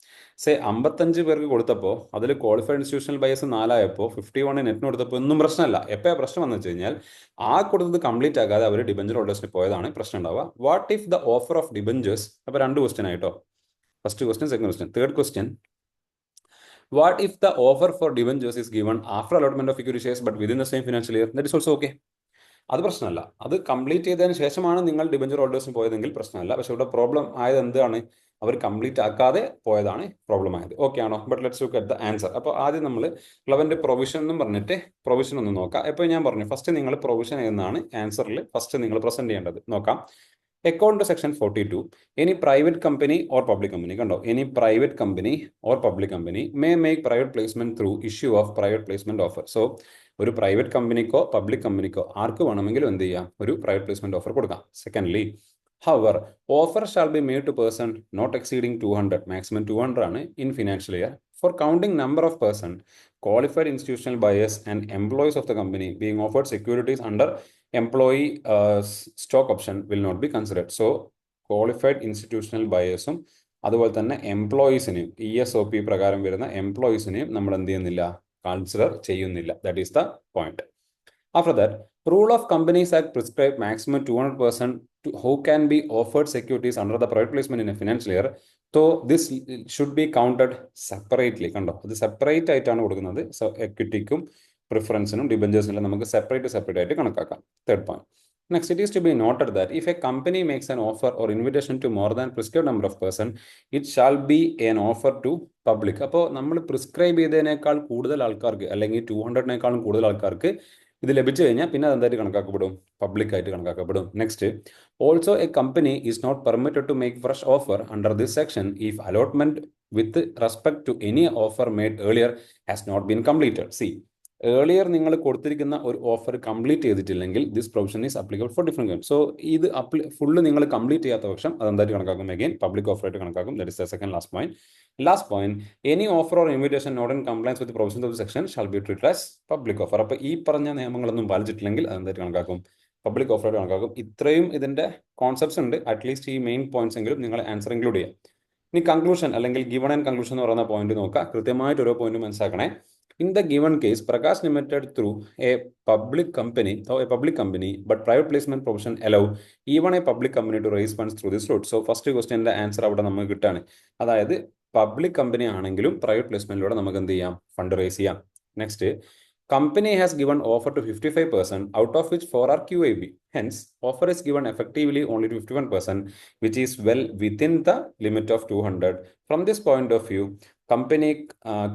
55 പേർക്ക് കൊടുത്തപ്പോൾ അതിൽ ക്വാളിഫൈഡ് ഇൻസ്റ്റിറ്റ്യൂഷണൽ ബയസ് 4 51 നെറ്റിന് കൊടുത്തപ്പോൾ ഒന്നും പ്രശ്നമല്ല. എപ്പോഴാണ് പ്രശ്നം വന്നു വെച്ച് കഴിഞ്ഞാൽ ആ കൊടുത്തത് കംപ്ലീറ്റ് ആകാതെ അവർ ഡിബഞ്ചർ ഹോൾഡേഴ്സിന് പോയതാണ് പ്രശ്നം ഉണ്ടാവുക. What if the offer of debentures? അപ്പോൾ 2 ക്വസ്റ്റ്യൻ ആയിട്ടോ. First question, second question. Third question, what if the offer for debentures is given after allotment of equity shares but within the same financial year? That is also okay. അത് പ്രശ്നമല്ല. അത് complete ചെയ്തതിന് ശേഷമാണ് നിങ്ങൾ debenture ഹോൾഡേഴ്സിന് പോയതെങ്കിൽ പ്രശ്നമല്ല. പക്ഷെ ഇവിടെ problem ആയത് എന്താണ്? അവർ കംപ്ലീറ്റ് ആക്കാതെ പോയതാണ് പ്രോബ്ലം ആയത്. ഓക്കെ ആണോ? But let's look at the answer. അപ്പോൾ ആദ്യം നമ്മൾ ക്ലവന്റെ പ്രൊവിഷൻ എന്നും പറഞ്ഞിട്ട് പ്രൊവിഷൻ ഒന്ന് നോക്കാം. ഇപ്പോൾ ഞാൻ പറഞ്ഞു ഫസ്റ്റ് നിങ്ങൾ പ്രൊവിഷൻ എന്നാണ് ആൻസറിൽ ഫസ്റ്റ് നിങ്ങൾ പ്രസന്റ് ചെയ്യേണ്ടത്. നോക്കാം. According to section 42, any private company or public company, കണ്ടോ, any private company or public company may make private placement through issue of private placement offer. So ഒരു പ്രൈവറ്റ് കമ്പനിക്കോ public കമ്പനിക്കോ ആർക്ക് വേണമെങ്കിലും എന്ത് ചെയ്യാം? ഒരു പ്രൈവറ്റ് പ്ലേസ്മെന്റ് ഓഫർ കൊടുക്കാം. Secondly, however offer shall be made to person not exceeding 200, maximum 200 ആണ് in financial year, for counting number of person, qualified institutional buyers and employees of the company being offered securities under employee stock option will not be considered. So qualified institutional buyers-ഉം അതുപോലെ തന്നെ എംപ്ലോയീസിനെയും ESOP പ്രകാരം വരുന്ന എംപ്ലോയീസിനെയും നമ്മൾ എന്ത് ചെയ്യുന്നില്ല? Consider ചെയ്യുന്നില്ല. That is the point. After that, rule of Companies Act prescribe maximum 200% to who can be offered securities under the private placement in a financial year. So this should be counted separately. കണ്ടോ, അത് separate ആയിട്ടാണ് കൊടുക്കുന്നത്. So എക്വിറ്റിക്കും പ്രിഫറൻസിനും ഡിബഞ്ചേഴ്സിനും നമുക്ക് separate ആയിട്ട് കണക്കാക്കാം. Third point. Next, it is to be noted that if a company makes an offer or invitation to more than prescribed number of person, it shall be an offer to public. അപ്പോൾ നമ്മൾ prescribe ചെയ്തതിനേക്കാൾ കൂടുതൽ ആൾക്കാർക്ക് അല്ലെങ്കിൽ 200-നേക്കാളും കൂടുതൽ ആൾക്കാർക്ക് ഇത് ലഭിച്ചു കഴിഞ്ഞാൽ പിന്നെ അതെന്തായിട്ട് കണക്കാക്കപ്പെടും? പബ്ലിക് ആയിട്ട് കണക്കാക്കപ്പെടും. Next, also a company is not permitted to make fresh offer under this section if allotment with respect to any offer made earlier has not been completed. See, earlier നിങ്ങൾ കൊടുത്തിരിക്കുന്ന ഒരു ഓഫർ കംപ്ലീറ്റ് ചെയ്തിട്ടില്ലെങ്കിൽ this provision is applicable for different game. So ഇത് full നിങ്ങൾ കംപ്ലീറ്റ് ചെയ്യാത്ത പക്ഷം അതെന്തായിട്ട് കണക്കാക്കും? അഗൈൻ പബ്ലിക് ഓഫർ ആയിട്ട് കണക്കാക്കും. That is the second last point. Last point, any offer or invitation not in compliance with provisions of the section shall be treated as public offer. അപ്പോൾ ഈ പറഞ്ഞ നിയമങ്ങളൊന്നും പാലിച്ചിട്ടില്ലെങ്കിൽ അതെന്തായിട്ട് കണക്കാക്കും? പബ്ലിക് ഓഫർ ആയിട്ട് കണക്കാക്കും. ഇത്രയും ഇതിന്റെ കോൺസെപ്റ്റ്സ് ഉണ്ട്. അറ്റ്ലീസ്റ്റ് ഈ മെയിൻ പോയിന്റ്സ് എങ്കിലും നിങ്ങൾ ആൻസർ ഇൻക്ലൂഡ് ചെയ്യാം. ഇനി കൺക്ലൂഷൻ അല്ലെങ്കിൽ ഗിവൺ ആൻഡ് കൺക്ലൂഷൻ എന്ന് പറയുന്ന പോയിന്റ് നോക്കുക. കൃത്യമായിട്ട് ഓരോ point മനസ്സിലാക്കണേ. In the given case, Prakash Limited through a public company or a public company, but private placement provision allow even a public company to raise funds through this route. So first question the answer അവിടെ നമുക്ക് കിട്ടാണ്. അതായത് public company ആണെങ്കിലും private പ്ലേസ്മെന്റിലൂടെ നമുക്ക് എന്ത് ചെയ്യാം? Fund raise ചെയ്യാം. Next, company has given offer to 55%, out of which 4 are QIB. Hence, offer is given effectively only to 51%, which is well within the limit of 200. From this point of view, company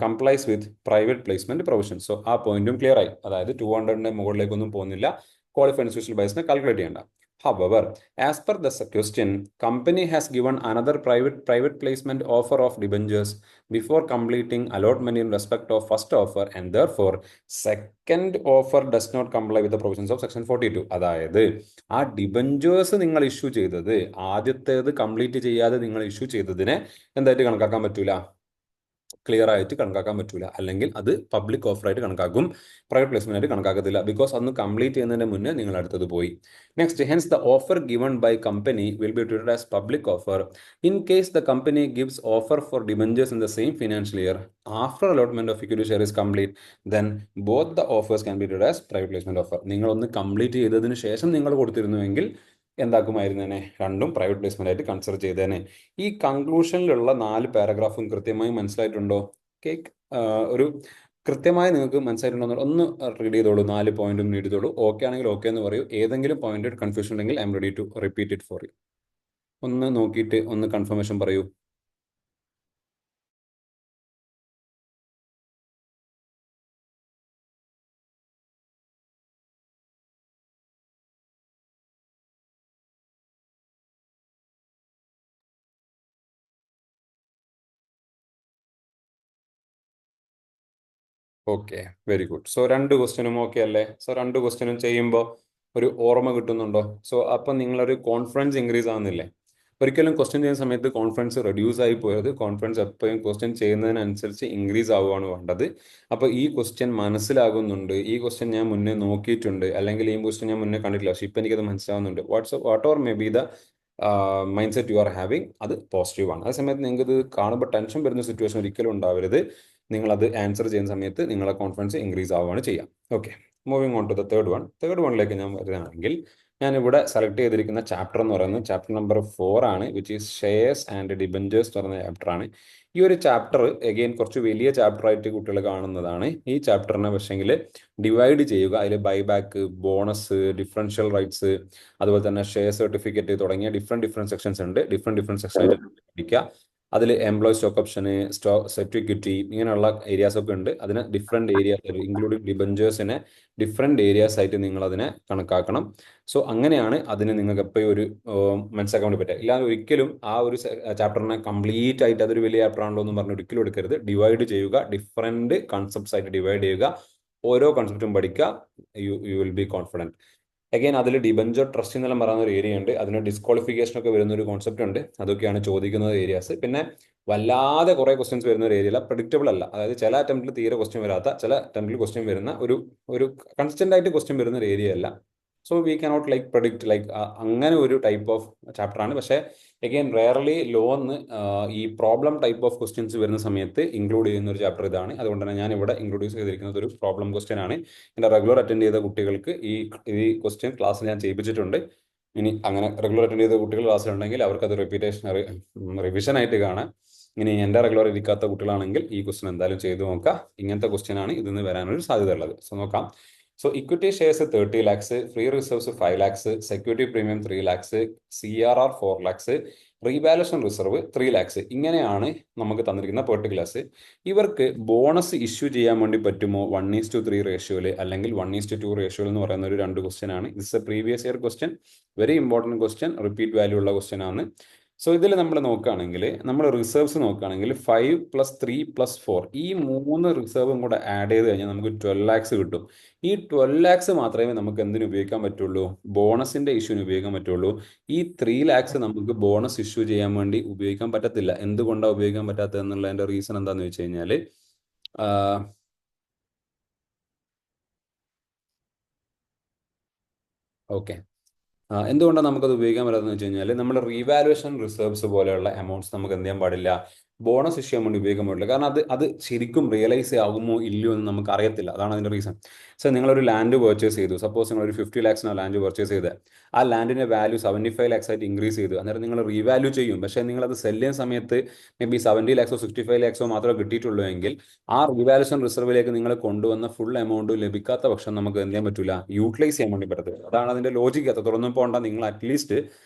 complies with private placement provision. So, ആ പോയിന്റും clear ആയി. അതായത് 200-ന്റെ മുകളിലേക്കൊന്നും പോകുന്നില്ല. Qualified institutional ബയസിനെ calculate ചെയ്യേണ്ട. However, as per the question, company has given another private placement offer of debentures before completing allotment in respect of first offer, and therefore second offer does not comply with the provisions of section 42. അതായത് ആ debentures നിങ്ങൾ issue ചെയ്തത് ആദ്യത്തേത് complete ചെയ്യാതെ നിങ്ങൾ issue ചെയ്തതിനെ എന്തായിട്ട് കണക്കാക്കാൻ പറ്റൂല? ക്ലിയർ ആയിട്ട് കണക്കാക്കാൻ പറ്റൂല. അല്ലെങ്കിൽ അത് പബ്ലിക് ഓഫർ ആയിട്ട് കണക്കാക്കും, പ്രൈവറ്റ് പ്ലേസ്മെന്റ് ആയിട്ട് കണക്കാക്കത്തില്ല. ബിക്കോസ് അന്ന് കംപ്ലീറ്റ് ചെയ്യുന്നതിന് മുന്നേ നിങ്ങൾ അടുത്തത് പോയി. Next, hence the offer given by company will be treated as public offer in case the company gives offer for debentures in the same financial year after allotment of equity share is complete, then both the offers can be treated as private placement offer. നിങ്ങളൊന്ന് complete ചെയ്തതിന് ശേഷം നിങ്ങൾ കൊടുത്തിരുന്നുവെങ്കിൽ എന്താക്കുമായിരുന്നേനെ? രണ്ടും private placement ആയിട്ട് consider ചെയ്തേനെ. ഈ കൺക്ലൂഷനിലുള്ള 4 പാരഗ്രാഫും കൃത്യമായി മനസ്സിലായിട്ടുണ്ടോ? കേക്ക് ഒരു കൃത്യമായി നിങ്ങൾക്ക് മനസ്സിലായിട്ടുണ്ടോ? ഒന്ന് റീഡ് ചെയ്തോളൂ, 4 പോയിന്റും റീഡ് ചെയ്തോളൂ. ഓക്കെ ആണെങ്കിൽ ഓക്കെ എന്ന് പറയൂ. ഏതെങ്കിലും പോയിന്റ് കൺഫ്യൂഷൻ ഉണ്ടെങ്കിൽ I'm ready to repeat it for you. ഒന്ന് നോക്കിയിട്ട് ഒന്ന് കൺഫർമേഷൻ പറയൂ. Okay, very good. സോ രണ്ട് ക്വസ്റ്റ്യനും ഓക്കെ അല്ലേ? സോ രണ്ട് ക്വസ്റ്റ്യനും ചെയ്യുമ്പോൾ ഒരു ഓർമ്മ കിട്ടുന്നുണ്ടോ? സോ അപ്പം നിങ്ങളൊരു കോൺഫിഡൻസ് ഇൻക്രീസ് ആവുന്നില്ലേ? ഒരിക്കലും ക്വസ്റ്റ്യൻ ചെയ്യുന്ന സമയത്ത് കോൺഫിഡൻസ് റെഡ്യൂസ് ആയി പോയത്. കോൺഫിഡൻസ് എപ്പോഴും ക്വസ്റ്റ്യൻ ചെയ്യുന്നതിനനുസരിച്ച് ഇൻക്രീസ് ആവുകയാണ് വേണ്ടത്. അപ്പോൾ ഈ ക്വസ്റ്റ്യൻ മനസ്സിലാകുന്നുണ്ട്, ഈ ക്വസ്റ്റ്യൻ ഞാൻ മുന്നേ നോക്കിയിട്ടുണ്ട്, അല്ലെങ്കിൽ ഈ ക്വസ്റ്റ്യൻ ഞാൻ മുന്നേ കണ്ടിട്ടില്ല, പക്ഷെ ഇപ്പം എനിക്കത് മനസ്സിലാവുന്നുണ്ട്. What or may be the mind set you are having, അത് പോസിറ്റീവ് ആണ്. അതേസമയത്ത് നിങ്ങൾക്ക് ഇത് കാണുമ്പോൾ ടെൻഷൻ വരുന്ന സിറ്റുവേഷൻ ഒരിക്കലും ഉണ്ടാവരുത്. നിങ്ങളത് ആൻസർ ചെയ്യുന്ന സമയത്ത് നിങ്ങളെ കോൺഫിഡൻസ് ഇൻക്രീസ് ആവുകയാണ് ചെയ്യാം. Okay, moving on to the third one. Third വണ്ണിലേക്ക് ഞാൻ വരികയാണെങ്കിൽ, ഞാൻ ഇവിടെ സെലക്ട് ചെയ്തിരിക്കുന്ന ചാപ്റ്റർ എന്ന് പറയുന്നത് ചാപ്റ്റർ നമ്പർ 4 ആണ്, which is shares and debentures എന്ന് പറയുന്ന ചാപ്റ്റർ ആണ്. ഈ ഒരു ചാപ്റ്റർ എഗെയിൻ കുറച്ച് വലിയ ചാപ്റ്റർ ആയിട്ട് കുട്ടികൾ കാണുന്നതാണ്. ഈ ചാപ്റ്ററിനെ പക്ഷെങ്കിൽ ഡിവൈഡ് ചെയ്യുക, അതിൽ ബൈബാക്ക്, ബോണസ്, ഡിഫറൻഷ്യൽ റൈറ്റ്സ്, അതുപോലെ തന്നെ ഷെയർ സർട്ടിഫിക്കറ്റ് തുടങ്ങിയ ഡിഫറെൻറ്റ് സെക്ഷൻസ് ഉണ്ട്. ഡിഫറെൻറ്റ് സെക്ഷൻ ആയിട്ട് പഠിക്കുക. അതിൽ എംപ്ലോയി സ്റ്റോക്ക് ഓപ്ഷന്, സെക്യൂരിറ്റി, ഇങ്ങനെയുള്ള ഏരിയാസ് ഒക്കെ ഉണ്ട്. അതിന് ഡിഫറെൻറ്റ് ഏരിയാസ്, ഇൻക്ലൂഡിങ് ഡിബഞ്ചേഴ്സിനെ ഡിഫറെൻറ്റ് ഏരിയാസ് ആയിട്ട് നിങ്ങൾ അതിനെ കണക്കാക്കണം. സോ അങ്ങനെയാണ് അതിന് നിങ്ങൾക്ക് എപ്പോഴും ഒരു മനസ്സിലാക്കാൻ വേണ്ടി പറ്റുക. ഇല്ലാതെ ഒരിക്കലും ആ ഒരു ചാപ്റ്ററിനെ കംപ്ലീറ്റ് ആയിട്ട് അതൊരു വലിയ ചാപ്റ്റർ ആണല്ലോ എന്ന് പറഞ്ഞ് ഒരിക്കലും എടുക്കരുത്. ഡിവൈഡ് ചെയ്യുക, ഡിഫറെൻറ്റ് കൺസെപ്റ്റ്സ് ആയിട്ട് ഡിവൈഡ് ചെയ്യുക, ഓരോ കൺസെപ്റ്റും പഠിക്കുക. U will be confident. Again അതിൽ ഡിബഞ്ചർ ട്രസ്റ്റ് എന്നെല്ലാം പറയുന്ന ഒരു ഏരിയ ഉണ്ട്. അതിന് ഡിസ്ക്വാളിഫിക്കേഷൻ ഒക്കെ വരുന്ന ഒരു കോൺസെപ്റ്റ് ഉണ്ട്. അതൊക്കെയാണ് ചോദിക്കുന്ന ഏരിയാസ്. പിന്നെ വല്ലാതെ കുറേ ക്വസ്റ്റ്യൻസ് വരുന്ന ഒരു ഏരിയയില്ല, പ്രഡിക്റ്റബിൾ അല്ല. അതായത് ചില അറ്റംപ്റ്റിൽ തീരെ ക്വസ്റ്റ്യൻ വരാത്ത, ചില അറ്റംപ്റ്റിൽ ക്വസ്റ്റ്യൻ വരുന്ന ഒരു കൺസിസ്റ്റന്റ് ആയിട്ട് ക്വസ്റ്റ്യൻ വരുന്ന ഒരു ഏരിയ അല്ല. So we cannot like predict like അങ്ങനെ ഒരു ടൈപ്പ് ഓഫ് ചാപ്റ്റർ ആണ്. പക്ഷേ അഗൈൻ റെയർലി ലോന്ന് ഈ പ്രോബ്ലം ടൈപ്പ് ഓഫ് ക്വസ്റ്റ്യൻസ് വരുന്ന സമയത്ത് ഇൻക്ലൂഡ് ചെയ്യുന്ന ഒരു ചാപ്റ്റർ ഇതാണ്. അതുകൊണ്ട് തന്നെ ഞാൻ ഇവിടെ ഇൻട്രൊഡ്യൂസ് ചെയ്തിരിക്കുന്നത് ഒരു പ്രോബ്ലം ക്വസ്റ്റ്യൻ ആണ്. എൻ്റെ റെഗുലർ അറ്റൻഡ് ചെയ്ത കുട്ടികൾക്ക് ഈ ക്വസ്റ്റ്യൻ ക്ലാസ്സിൽ ഞാൻ ചെയ്യിപ്പിച്ചിട്ടുണ്ട്. ഇനി അങ്ങനെ റെഗുലർ അറ്റൻഡ് ചെയ്ത കുട്ടികൾ ക്ലാസ്സിലുണ്ടെങ്കിൽ അവർക്കത് റിവിഷൻ ആയിട്ട് കാണാം. ഇനി എൻ്റെ റെഗുലർ ഇരിക്കാത്ത കുട്ടികളാണെങ്കിൽ ഈ ക്വസ്റ്റ്യൻ എന്തായാലും ചെയ്തു നോക്കുക. ഇങ്ങനത്തെ ക്വസ്റ്റ്യൻ ആണ് ഇതിന്ന് വരാനൊരു സാധ്യത ഉള്ളത്. സോ നോക്കാം. So equity shares 30 lakhs, free reserves 5 lakhs, security premium 3 lakhs, CRR 4 lakhs, revaluation reserve 3 lakhs. ഇങ്ങനെയാണ് നമുക്ക് തന്നിരിക്കുന്ന പെർട്ടിക്കുലേഴ്സ്. ഇവർക്ക് ബോണസ് ഇഷ്യൂ ചെയ്യാൻ വേണ്ടി പറ്റുമോ 1:3 റേഷ്യോയിൽ, അല്ലെങ്കിൽ 1:2 റേഷ്യോയിൽ എന്ന് പറയുന്ന ഒരു രണ്ട് ക്വസ്റ്റ്യൻ ആണ്. It's A previous year question, very important question, repeat value ഉള്ള ക്വസ്റ്റ്യൻ ആണ്. സോ ഇതിൽ നമ്മൾ നോക്കുകയാണെങ്കിൽ, നമ്മൾ റിസർവ്സ് നോക്കുകയാണെങ്കിൽ 5 + 3 + 4 ഈ 3 റിസർവും കൂടെ ആഡ് ചെയ്ത് കഴിഞ്ഞാൽ നമുക്ക് 12 lakhs കിട്ടും. ഈ 12 lakhs മാത്രമേ നമുക്ക് എന്തിനു ഉപയോഗിക്കാൻ പറ്റുള്ളൂ? ബോണസിന്റെ ഇഷ്യൂവിന് ഉപയോഗിക്കാൻ പറ്റുള്ളൂ. ഈ 3 lakhs നമുക്ക് ബോണസ് ഇഷ്യൂ ചെയ്യാൻ വേണ്ടി ഉപയോഗിക്കാൻ പറ്റത്തില്ല. എന്തുകൊണ്ടാണ് ഉപയോഗിക്കാൻ പറ്റാത്തത് എന്നുള്ളതിന്റെ റീസൺ എന്താണെന്ന് വെച്ച് കഴിഞ്ഞാൽ, ഓക്കെ, എന്തുകൊണ്ടാണ് നമുക്കത് ഉപയോഗിക്കാൻ പറ്റാത്തതെന്ന് വെച്ച് കഴിഞ്ഞാൽ, നമ്മൾ റീവാലുവേഷൻ റിസർവ്സ് പോലെയുള്ള എമൗണ്ട്സ് നമുക്ക് എന്ത് ചെയ്യാൻ പാടില്ല, ബോണസ് ഇഷ്യൂ ചെയ്യാൻ വേണ്ടി ഉപയോഗിക്കാൻ പാടില്ല. കാരണം അത് ശരിക്കും റിയലൈസ് ആകുമോ ഇല്ലയോ എന്ന് നമുക്ക് അറിയത്തില്ല. അതാണ് അതിൻ്റെ റീസൺ. സോ നിങ്ങളൊരു ലാൻഡ് പർച്ചേസ് ചെയ്തു. സപ്പോസ് നിങ്ങളൊരു 50 lakhs ലാൻഡ് പർച്ചേസ് ചെയ്ത് ആ ലാൻഡിൻ്റെ വാല്യൂ 75 lakhs ആയിട്ട് ഇൻക്രീസ് ചെയ്തു. അന്നേരം നിങ്ങൾ റീവാല്യൂ ചെയ്യും. പക്ഷേ നിങ്ങളത് സെല് ചെയ്യുന്ന സമയത്ത് മേ ബി 70 lakhs 65 lakhs മാത്രമേ കിട്ടിയിട്ടുള്ളൂ എങ്കിൽ ആ റീവാലുവേഷൻ റിസർവിലേക്ക് നിങ്ങൾ കൊണ്ടുവന്ന ഫുൾ എമൗണ്ട് ലഭിക്കാത്ത പക്ഷം നമുക്ക് എന്ത് ചെയ്യാൻ പറ്റില്ല, യൂട്ടിലൈസ് ചെയ്യാൻ വേണ്ടി പറ്റത്തില്ല. അതാണ് അതിൻ്റെ ലോജിക്ക്. അത് തുറന്നു പോകേണ്ട. നിങ്ങൾ അറ്റ്ലീസ്റ്റ്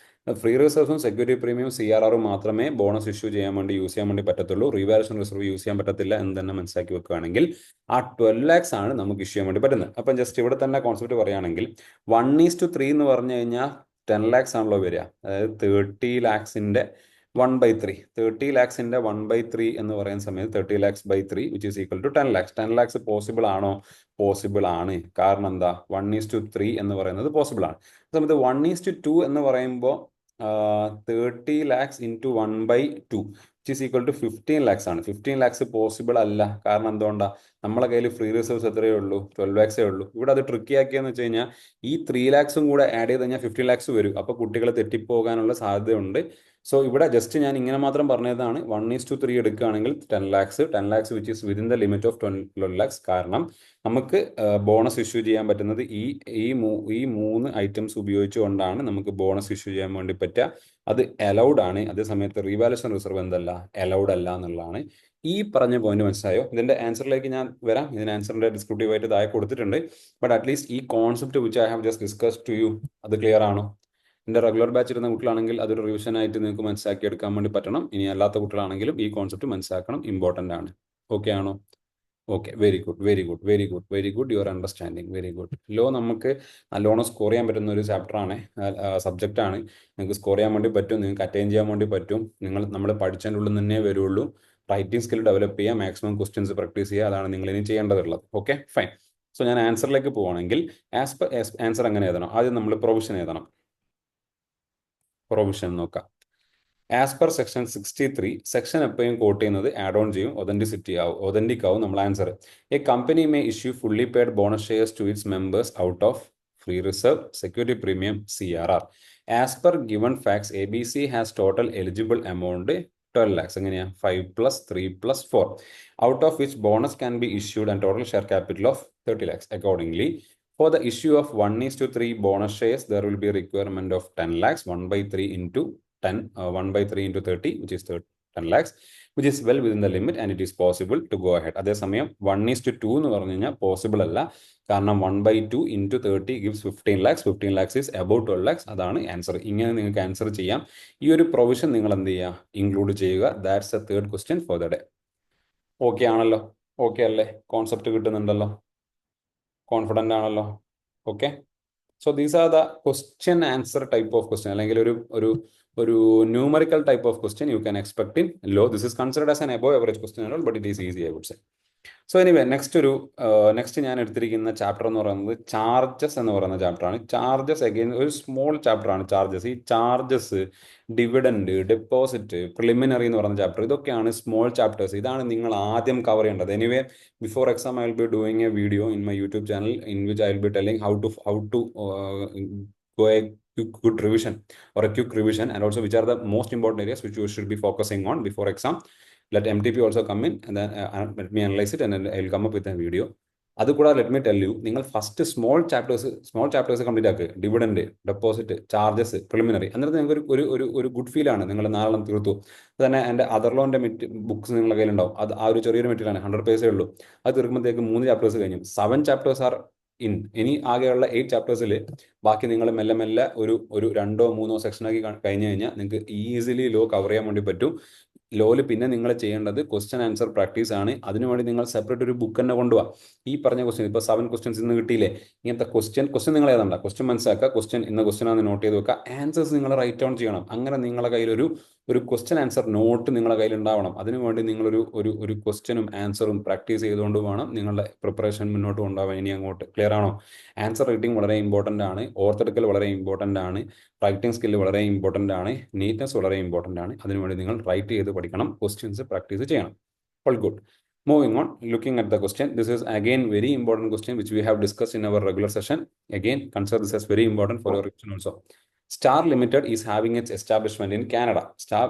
ഫ്രീ റിസർവ്സും സെക്യൂരിറ്റി പ്രീമിയം CRR മാത്രമേ ബോണസ് ഇഷ്യൂ ചെയ്യാൻ വേണ്ടി യൂസ് ചെയ്യാൻ വേണ്ടി പറ്റത്തുള്ളൂ. റീവാലുവേഷൻ റിസർവ് യൂസ് ചെയ്യാൻ പറ്റത്തില്ല എന്ന് തന്നെ മനസ്സിലാക്കി വെക്കുകയാണെങ്കിൽ ആ 12 lakhs ആണ് നമുക്ക് ഇഷ്യൂ ചെയ്യാൻ വേണ്ടി പറ്റുന്നത്. അപ്പം ജസ്റ്റ് ഇവിടെ തന്നെ കോൺസെപ്റ്റ് പറയുകയാണെങ്കിൽ 1:3 എന്ന് പറഞ്ഞു കഴിഞ്ഞാൽ 10 lakhs ആണല്ലോ വരിക. അതായത് 30 lakhsന്റെ 1/3, 30 lakhsന്റെ 1/3 എന്ന് പറയുന്ന സമയത്ത് 30 lakhs by 3 which is equal to 10 lakhs. 10 lakhs possible ആണോ? പോസിബിൾ ആണ്. കാരണം എന്താ? 1:3 എന്ന് പറയുന്നത് പോസിബിൾ ആണ്. സമയത്ത് 1:2 എന്ന് പറയുമ്പോൾ 30 lakhs into 1/2 which is equal to 15 lakhs ആണ്. 15 lakhs പോസിബിൾ അല്ല. കാരണം എന്തുകൊണ്ടാണ്? നമ്മളെ കയ്യിൽ ഫ്രീ റിസർവ്സ് എത്രയേ ഉള്ളൂ? 12 lakhs ഉള്ളൂ. ഇവിടെ അത് ട്രിക്കി ആക്കിയെന്ന് വെച്ച് കഴിഞ്ഞാൽ ഈ 3 lakhs കൂടെ ആഡ് ചെയ്ത് കഴിഞ്ഞാൽ 15 lakhs വരും. അപ്പോൾ കുട്ടികൾ തെറ്റിപ്പോകാനുള്ള സാധ്യതയുണ്ട്. സോ ഇവിടെ ജസ്റ്റ് ഞാൻ ഇങ്ങനെ മാത്രം പറഞ്ഞതാണ്. 1:3 എടുക്കുകയാണെങ്കിൽ 10 lakhs which is within the limit of 12 lakhs. കാരണം നമുക്ക് ബോണസ് ഇഷ്യൂ ചെയ്യാൻ പറ്റുന്നത് ഈ മൂന്ന് ഐറ്റംസ് ഉപയോഗിച്ചുകൊണ്ടാണ് നമുക്ക് ബോണസ് ഇഷ്യൂ ചെയ്യാൻ വേണ്ടി പറ്റുക. അത് അലൗഡ് ആണ്. അതേ സമയത്ത് റീവാലുവേഷൻ റിസർവ് എന്തല്ല, അലൗഡ് അല്ല എന്നുള്ളതാണ്. ഈ പറഞ്ഞ പോയിന്റ് മനസ്സിലായോ? ഇതിന്റെ ആൻസറിലേക്ക് ഞാൻ വരാം. ഇതിന് ആൻസറിന്റെ ഡിസ്ക്രിപ്റ്റീവ് ആയിട്ട് താഴെ കൊടുത്തിട്ടുണ്ട്. ബട്ട് അറ്റ്ലീസ്റ്റ് ഈ concept which I have just discuss to you, അത് ക്ലിയർ ആണോ? എൻ്റെ റെഗുലർ ബാച്ച് ഇരുന്ന കുട്ടികളാണെങ്കിൽ അതൊരു റിവിഷൻ ആയിട്ട് നിങ്ങൾക്ക് മനസ്സിലാക്കി എടുക്കാൻ വേണ്ടി പറ്റണം. ഇനി അല്ലാത്ത കുട്ടികളാണെങ്കിലും ഈ കോൺസെപ്റ്റ് മനസ്സിലാക്കണം, ഇമ്പോർട്ടൻ്റ് ആണ്. ഓക്കെ ആണോ? Okay, very good your understanding, very good. Law നമുക്ക് നല്ലോണം സ്കോർ ചെയ്യാൻ പറ്റുന്ന ഒരു ചാപ്റ്ററാണ്, സബ്ജക്റ്റാണ്. നിങ്ങൾക്ക് സ്കോർ ചെയ്യാൻ വേണ്ടി പറ്റും, നിങ്ങൾക്ക് അറ്റൈൻ ചെയ്യാൻ വേണ്ടി പറ്റും. നമ്മൾ പഠിച്ചതിൻ്റെ ഉള്ളിൽ തന്നെ വരുള്ളൂ. റൈറ്റിംഗ് സ്കിൽ ഡെവലപ്പ് ചെയ്യുക, മാക്സിമം ക്വസ്റ്റ്യൻസ് പ്രാക്ടീസ് ചെയ്യുക, അതാണ് നിങ്ങൾ ഇനി ചെയ്യേണ്ടതുള്ളത്. Okay fine. സോ ഞാൻ ആൻസറിലേക്ക് പോവുകയാണെങ്കിൽ ആൻസർ എങ്ങനെ എഴുതണം? ആദ്യം നമ്മൾ പ്രൊവിഷൻ എഴുതണം. പ്രൊവിഷൻ നോക്കാം. ആസ് പെർ സെക്ഷൻ 63, സെക്ഷൻ എപ്പോഴും കോട്ട് ചെയ്യുന്നത് ആഡ് ഓൺ ചെയ്യും, ഒതന്റിക് ആവും നമ്മൾ answer. A company may issue fully paid bonus shares to its members out of free reserve, security premium, CRR. As per given facts ABC has total eligible amount 12 lakhs. എങ്ങനെയാ? 5 + 3 + 4, out of which bonus can be issued and total share capital of 30 lakhs. Accordingly, for the issue of 1:3 bonus shares, there will be a requirement of 10 lakhs, 1/3 into 10, 1/3 into 30, which is 10 lakhs, which is well within the limit and it is possible to go ahead. അതേസമയം 1:2 എന്ന് പറഞ്ഞു കഴിഞ്ഞാൽ possible അല്ല, കാരണം 1/2 into 30 gives 15 lakhs. 15 lakhs is about 12 lakhs. അതാണ് answer. ഇങ്ങനെ നിങ്ങൾക്ക് answer ചെയ്യാം. ഈ ഒരു പ്രൊവിഷൻ നിങ്ങൾ എന്ത് ചെയ്യുക? ഇൻക്ലൂഡ് ചെയ്യുക. That's a third question for the day. Okay ആണല്ലോ? ഓക്കെ അല്ലേ? കോൺസെപ്റ്റ് കിട്ടുന്നുണ്ടല്ലോ? കോൺഫിഡൻ്റ് ആണല്ലോ? Okay. So these are the question answer type of question, അല്ലെങ്കിൽ ഒരു numerical type of question you can expect in law. This is considered as an above average question and all, but it is easy, I would say. So anyway next ഞാൻ എടുത്തിരിക്കുന്ന chapter എന്ന് പറയുന്നത് charges എന്ന് പറയുന്ന ചാപ്റ്ററാണ്. Charges again ഒരു small ചാപ്റ്ററാണ് charges. ഈ ചാർജസ്, ഡിവിഡൻഡ്, ഡെപ്പോസിറ്റ്, പ്രിലിമിനറി എന്ന് പറയുന്ന ചാപ്റ്റർ, ഇതൊക്കെയാണ് സ്മോൾ ചാപ്റ്റേഴ്സ്. ഇതാണ് നിങ്ങൾ ആദ്യം കവർ ചെയ്യേണ്ടത്. Anyway before exam I will be doing A video in my YouTube channel in which I will be telling how to go a good revision or a quick revision, and also which are the most important areas which you should be focusing on before exam. Let MTP also come in and then let me analyze it and then I will come up with a video. അതുകൂടാതെ let me tell you, നിങ്ങൾ first small chapters complete ആക്കുക. Dividend, deposit, charges, preliminary. എന്നിട്ട് നിങ്ങൾക്ക് ഒരു good feel ആണ്. നിങ്ങൾ 4 തീർത്തു. അത് തന്നെ എൻ്റെ അതർ ലോൻ്റെ ബുക്സ് നിങ്ങളുടെ കയ്യിലുണ്ടാവും. അത് ആ ഒരു ചെറിയൊരു മെറ്റീരിയലാണ്, 100 പേജേ ഉള്ളൂ. അത് തീർക്കുമ്പോഴത്തേക്ക് 3 ചാപ്റ്റേഴ്സ് കഴിഞ്ഞു. 7 ചാപ്റ്റേഴ്സ് ആർ ഇനി ആകെയുള്ള 8 ചാപ്റ്റേഴ്സിൽ ബാക്കി നിങ്ങൾ മെല്ലെ ഒരു 2 or 3 സെക്ഷനാക്കി കഴിഞ്ഞ് കഴിഞ്ഞാൽ നിങ്ങൾക്ക് ഈസിലി ലോ കവർ ചെയ്യാൻ വേണ്ടി പറ്റും. ലോയിൽ പിന്നെ നിങ്ങൾ ചെയ്യേണ്ടത് ക്വസ്റ്റ്യൻ ആൻസർ പ്രാക്ടീസ് ആണ്. അതിനുവേണ്ടി നിങ്ങൾ സെപ്പറേറ്റ് ഒരു ബുക്ക് തന്നെ കൊണ്ടുപോകാം. ഈ പറഞ്ഞ ക്വസ്റ്റ്യൻ ഇപ്പോൾ 7 ക്വസ്റ്റ്യൻസ് ഇന്ന് കിട്ടിയില്ലേ, ഇങ്ങനത്തെ ക്വസ്റ്റ്യൻ നിങ്ങൾ ഏതാണ്ട ക്വസ്റ്റ്യൻ മനസ്സിലാക്കുക. ഇന്ന ക്വസ്റ്റ്യൻ ആണ് നോട്ട് ചെയ്ത് വെക്കുക. ആൻസേഴ്സ് നിങ്ങൾ റൈറ്റ് ഡൗൺ ചെയ്യണം. അങ്ങനെ നിങ്ങളുടെ കയ്യിൽ ഒരു ക്വസ്റ്റ്യൻ ആൻസർ നോട്ട് നിങ്ങളുടെ കയ്യിൽ ഉണ്ടാവണം. അതിനുവേണ്ടി നിങ്ങളൊരു ക്വസ്റ്റ്യനും ആൻസറും പ്രാക്ടീസ് ചെയ്തുകൊണ്ട് വേണം നിങ്ങളുടെ പ്രിപ്പറേഷൻ മുന്നോട്ട് കൊണ്ടുപോകാൻ. ഇനി അങ്ങോട്ട് ക്ലിയർ ആണോ? ആൻസർ റൈറ്റിംഗ് വളരെ ഇമ്പോർട്ടൻ്റ് ആണ്. ഓർത്തെടുക്കൽ വളരെ ഇമ്പോർട്ടൻ്റ് ആണ്. റൈറ്റിംഗ് സ്കില്ല് വളരെ ഇമ്പോർട്ടൻ്റ് ആണ്. നീറ്റ്നസ് വളരെ ഇമ്പോർട്ടൻ്റ് ആണ്. അതിനുവേണ്ടി നിങ്ങൾ റൈറ്റ് ചെയ്ത് പഠിക്കണം, ക്വസ്റ്റ്യൻസ് പ്രാക്ടീസ് ചെയ്യണം. All good. Moving on, looking at the question, this is again very important question which we have discussed in our regular session. Again, consider this as very important for your revision also. Star Limited is having its establishment in Canada. Star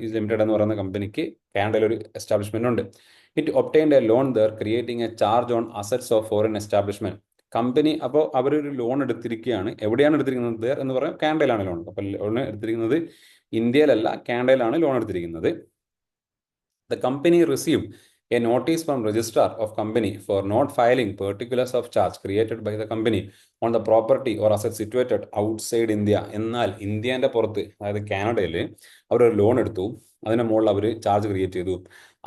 is Limited എന്ന് പറയുന്ന കമ്പനിക്ക് കാനഡയിൽ ഒരു establishment ഉണ്ട്. It obtained a loan there, creating a charge on assets of foreign establishment. Company അപ്പോൾ അവരൊരു loan എടുത്തിരിക്കുകയാണ്. എവിടെയാണ് എടുത്തിരിക്കുന്നത്? there എന്ന് പറയാം, കാനഡയിലാണ് ലോൺ. അപ്പോൾ ലോൺ എടുത്തിരിക്കുന്നത് ഇന്ത്യയിലല്ല, കാനഡയിലാണ് ലോൺ എടുത്തിരിക്കുന്നത്. The company received a notice from registrar of company for not filing particulars of charge created by the company on the property or asset situated outside India. എന്നാൽ ഇന്ത്യൻ്റെ പുറത്ത്, അതായത് കാനഡയിൽ അവരൊരു ലോൺ എടുത്തു. അതിന് മുകളിൽ അവർ ചാർജ് ക്രിയേറ്റ് ചെയ്തു.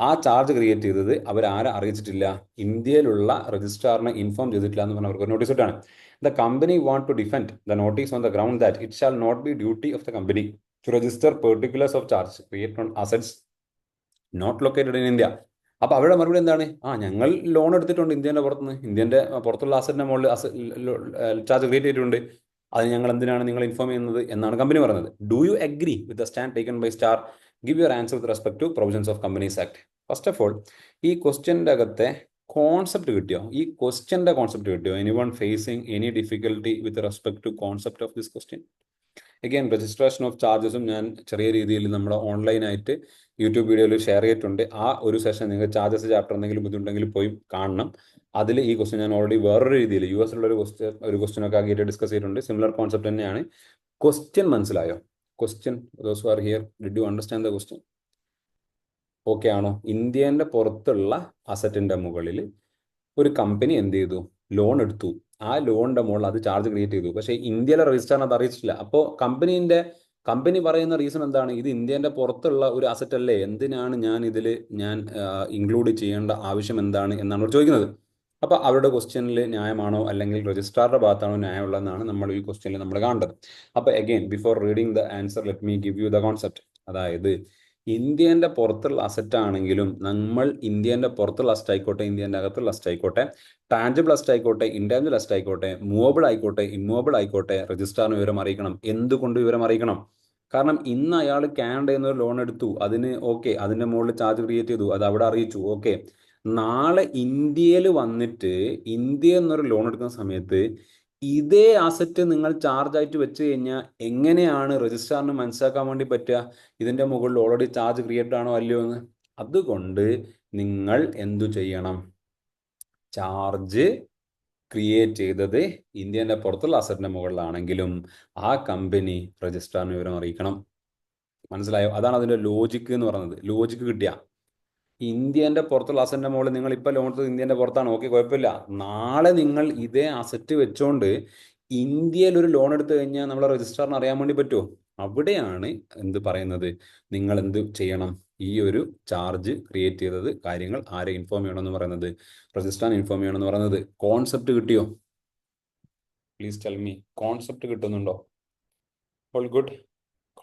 ആ ചാർജ് ക്രിയേറ്റ് ചെയ്തത് അവരാരെ അറിയിച്ചിട്ടില്ല? ഇന്ത്യയിലുള്ള രജിസ്ട്രാറിനെ ഇൻഫോം ചെയ്തിട്ടില്ല എന്ന് പറഞ്ഞാൽ അവർക്ക് ഒരു നോട്ടീസ് ഇട്ടാണ്. The company want to defend the notice on the ground that it shall not be duty of the company to register particulars of charge created on assets not located in India. അപ്പോൾ അവരുടെ മറുപടി എന്താണ്? ഞങ്ങൾ loan എടുത്തിട്ടുണ്ട് ഇന്ത്യൻ്റെ പുറത്തുള്ള അസറ്റിൻ്റെ മുകളിൽ charge create ചെയ്തിട്ടുണ്ട്. അത് ഞങ്ങൾ എന്തിനാണ് നിങ്ങൾ ഇൻഫോം ചെയ്യുന്നത് എന്നാണ് കമ്പനി പറയുന്നത്. Do you agree with the stand taken by star? Give your answer with respect to provisions of companies act. First of all, ഈ ക്വസ്റ്റ്യൻ്റെ അകത്തെ കോൺസെപ്റ്റ് കിട്ടിയോ? ഈ ക്വസ്റ്റ്യൻ്റെ കോൺസെപ്റ്റ് കിട്ടിയോ? Anyone facing any difficulty with respect to concept of this question? Again, registration of ചാർജസും ഞാൻ ചെറിയ രീതിയിൽ നമ്മുടെ ഓൺലൈനായിട്ട് യൂട്യൂബ് വീഡിയോയിൽ ഷെയർ ചെയ്തിട്ടുണ്ട്. ആ ഒരു സെഷൻ നിങ്ങൾക്ക് ചാർജസ് ചാപ്റ്റർ എന്തെങ്കിലും ബുദ്ധിമുട്ടെങ്കിൽ പോയി കാണണം. അതിൽ ഈ ക്വസ്റ്റ്യൻ ഞാൻ ഓൾറെഡി വേറൊരു രീതിയിൽ US ഒരു ക്വസ്റ്റ്യനൊക്കെ ആക്കിയിട്ട് ഡിസ്കസ് ചെയ്തിട്ടുണ്ട്. സിമിലർ കോൺസെപ്റ്റ് തന്നെയാണ്. ക്വസ്റ്റ്യൻ മനസ്സിലായോ? Question, those who are here, did you understand the question? Okay ആണോ? ഇന്ത്യൻ്റെ പുറത്തുള്ള അസറ്റിൻ്റെ മുകളിൽ ഒരു കമ്പനി എന്ത് ചെയ്തു? ലോൺ എടുത്തു. ആ ലോണിൻ്റെ മുകളിൽ അത് ചാർജ് ക്രിയേറ്റ് ചെയ്തു. പക്ഷേ ഇന്ത്യയിലെ രജിസ്ട്രാറിന് അത് അറിയിച്ചിട്ടില്ല. അപ്പോൾ കമ്പനി പറയുന്ന റീസൺ എന്താണ്? ഇത് ഇന്ത്യൻ്റെ പുറത്തുള്ള ഒരു അസറ്റ് അല്ലേ, എന്തിനാണ് ഞാൻ ഇൻക്ലൂഡ് ചെയ്യേണ്ട ആവശ്യം എന്താണ് എന്നാണ് അവർ ചോദിക്കുന്നത്. അപ്പോൾ അവരുടെ ക്വസ്റ്റ്യനിൽ ന്യായമാണോ അല്ലെങ്കിൽ രജിസ്ട്രാറുടെ ഭാഗത്താണോ ന്യായമുള്ളതെന്നാണ് നമ്മൾ ഈ ക്വസ്റ്റ്യനിൽ നമ്മൾ കാണേണ്ടത്. അപ്പോൾ again, before reading the answer, let me give you the concept. അതായത് ഇന്ത്യേൻ്റെ പുറത്തുള്ള അസറ്റ് ആണെങ്കിലും നമ്മൾ ഇന്ത്യേൻ്റെ പുറത്തുള്ള അസറ്റ് ആയിക്കോട്ടെ, ഇന്ത്യേൻ്റെ അകത്തുള്ള അസറ്റ് ആയിക്കോട്ടെ, ടാഞ്ചിബിൾ അസറ്റ് ആയിക്കോട്ടെ, ഇൻടാഞ്ചിബിൾ അസറ്റ് ആയിക്കോട്ടെ, മൂവബിൾ ആയിക്കോട്ടെ, ഇമ്മൂവബിൾ ആയിക്കോട്ടെ, രജിസ്ട്രാറിന് വിവരം അറിയിക്കണം. എന്തുകൊണ്ട് വിവരം അറിയിക്കണം? കാരണം ഇന്ന് അയാൾ കാനഡയിൽ നിന്ന് ഒരു ലോൺ എടുത്തു, അതിന് ഓക്കെ, അതിൻ്റെ മുകളിൽ ചാർജ് ക്രിയേറ്റ് ചെയ്തു, അത് അവിടെ അറിയിച്ചു, ഓക്കെ. നാളെ ഇന്ത്യയിൽ വന്നിട്ട് ഇന്ത്യയിൽ നിന്നൊരു ലോൺ എടുക്കുന്ന സമയത്ത് ഇതേ അസറ്റ് നിങ്ങൾ ചാർജ് ആയിട്ട് വെച്ച് കഴിഞ്ഞാൽ എങ്ങനെയാണ് രജിസ്ട്രാറിന് മനസ്സിലാക്കാൻ വേണ്ടി പറ്റുക ഇതിൻ്റെ മുകളിൽ ഓൾറെഡി ചാർജ് ക്രിയേറ്റ് ആണോ അല്ലയോ എന്ന്? അതുകൊണ്ട് നിങ്ങൾ എന്തു ചെയ്യണം? ചാർജ് ക്രിയേറ്റ് ചെയ്തത് ഇന്ത്യൻ്റെ പുറത്തുള്ള അസറ്റിൻ്റെ മുകളിലാണെങ്കിലും ആ കമ്പനി രജിസ്ട്രാറിന് വിവരം അറിയിക്കണം. മനസ്സിലായോ? അതാണ് അതിൻ്റെ ലോജിക്ക് എന്ന് പറയുന്നത്. ലോജിക്ക് കിട്ടിയ ഇന്ത്യേൻ്റെ പുറത്തുള്ള അസറ്റിൻ്റെ മുകളിൽ നിങ്ങൾ ഇപ്പോൾ ലോൺ എടുത്തത് ഇന്ത്യേൻ്റെ പുറത്താണ്, ഓക്കെ, കുഴപ്പമില്ല. നാളെ നിങ്ങൾ ഇതേ അസറ്റ് വെച്ചുകൊണ്ട് ഇന്ത്യയിൽ ഒരു ലോൺ എടുത്തു കഴിഞ്ഞാൽ നമ്മളെ രജിസ്ട്രാറിന് അറിയാൻ വേണ്ടി പറ്റുമോ? അവിടെയാണ് എന്ത് പറയുന്നത്, നിങ്ങൾ എന്ത് ചെയ്യണം? ഈ ഒരു ചാർജ് ക്രിയേറ്റ് ചെയ്തത് കാര്യങ്ങൾ ആരെ ഇൻഫോം ചെയ്യണമെന്ന് പറയുന്നത്? രജിസ്ട്രാറിന് ഇൻഫോം ചെയ്യണമെന്ന് പറയുന്നത്. കോൺസെപ്റ്റ് കിട്ടിയോ? പ്ലീസ് ടെൽ മീ, കോൺസെപ്റ്റ് കിട്ടുന്നുണ്ടോ? All good?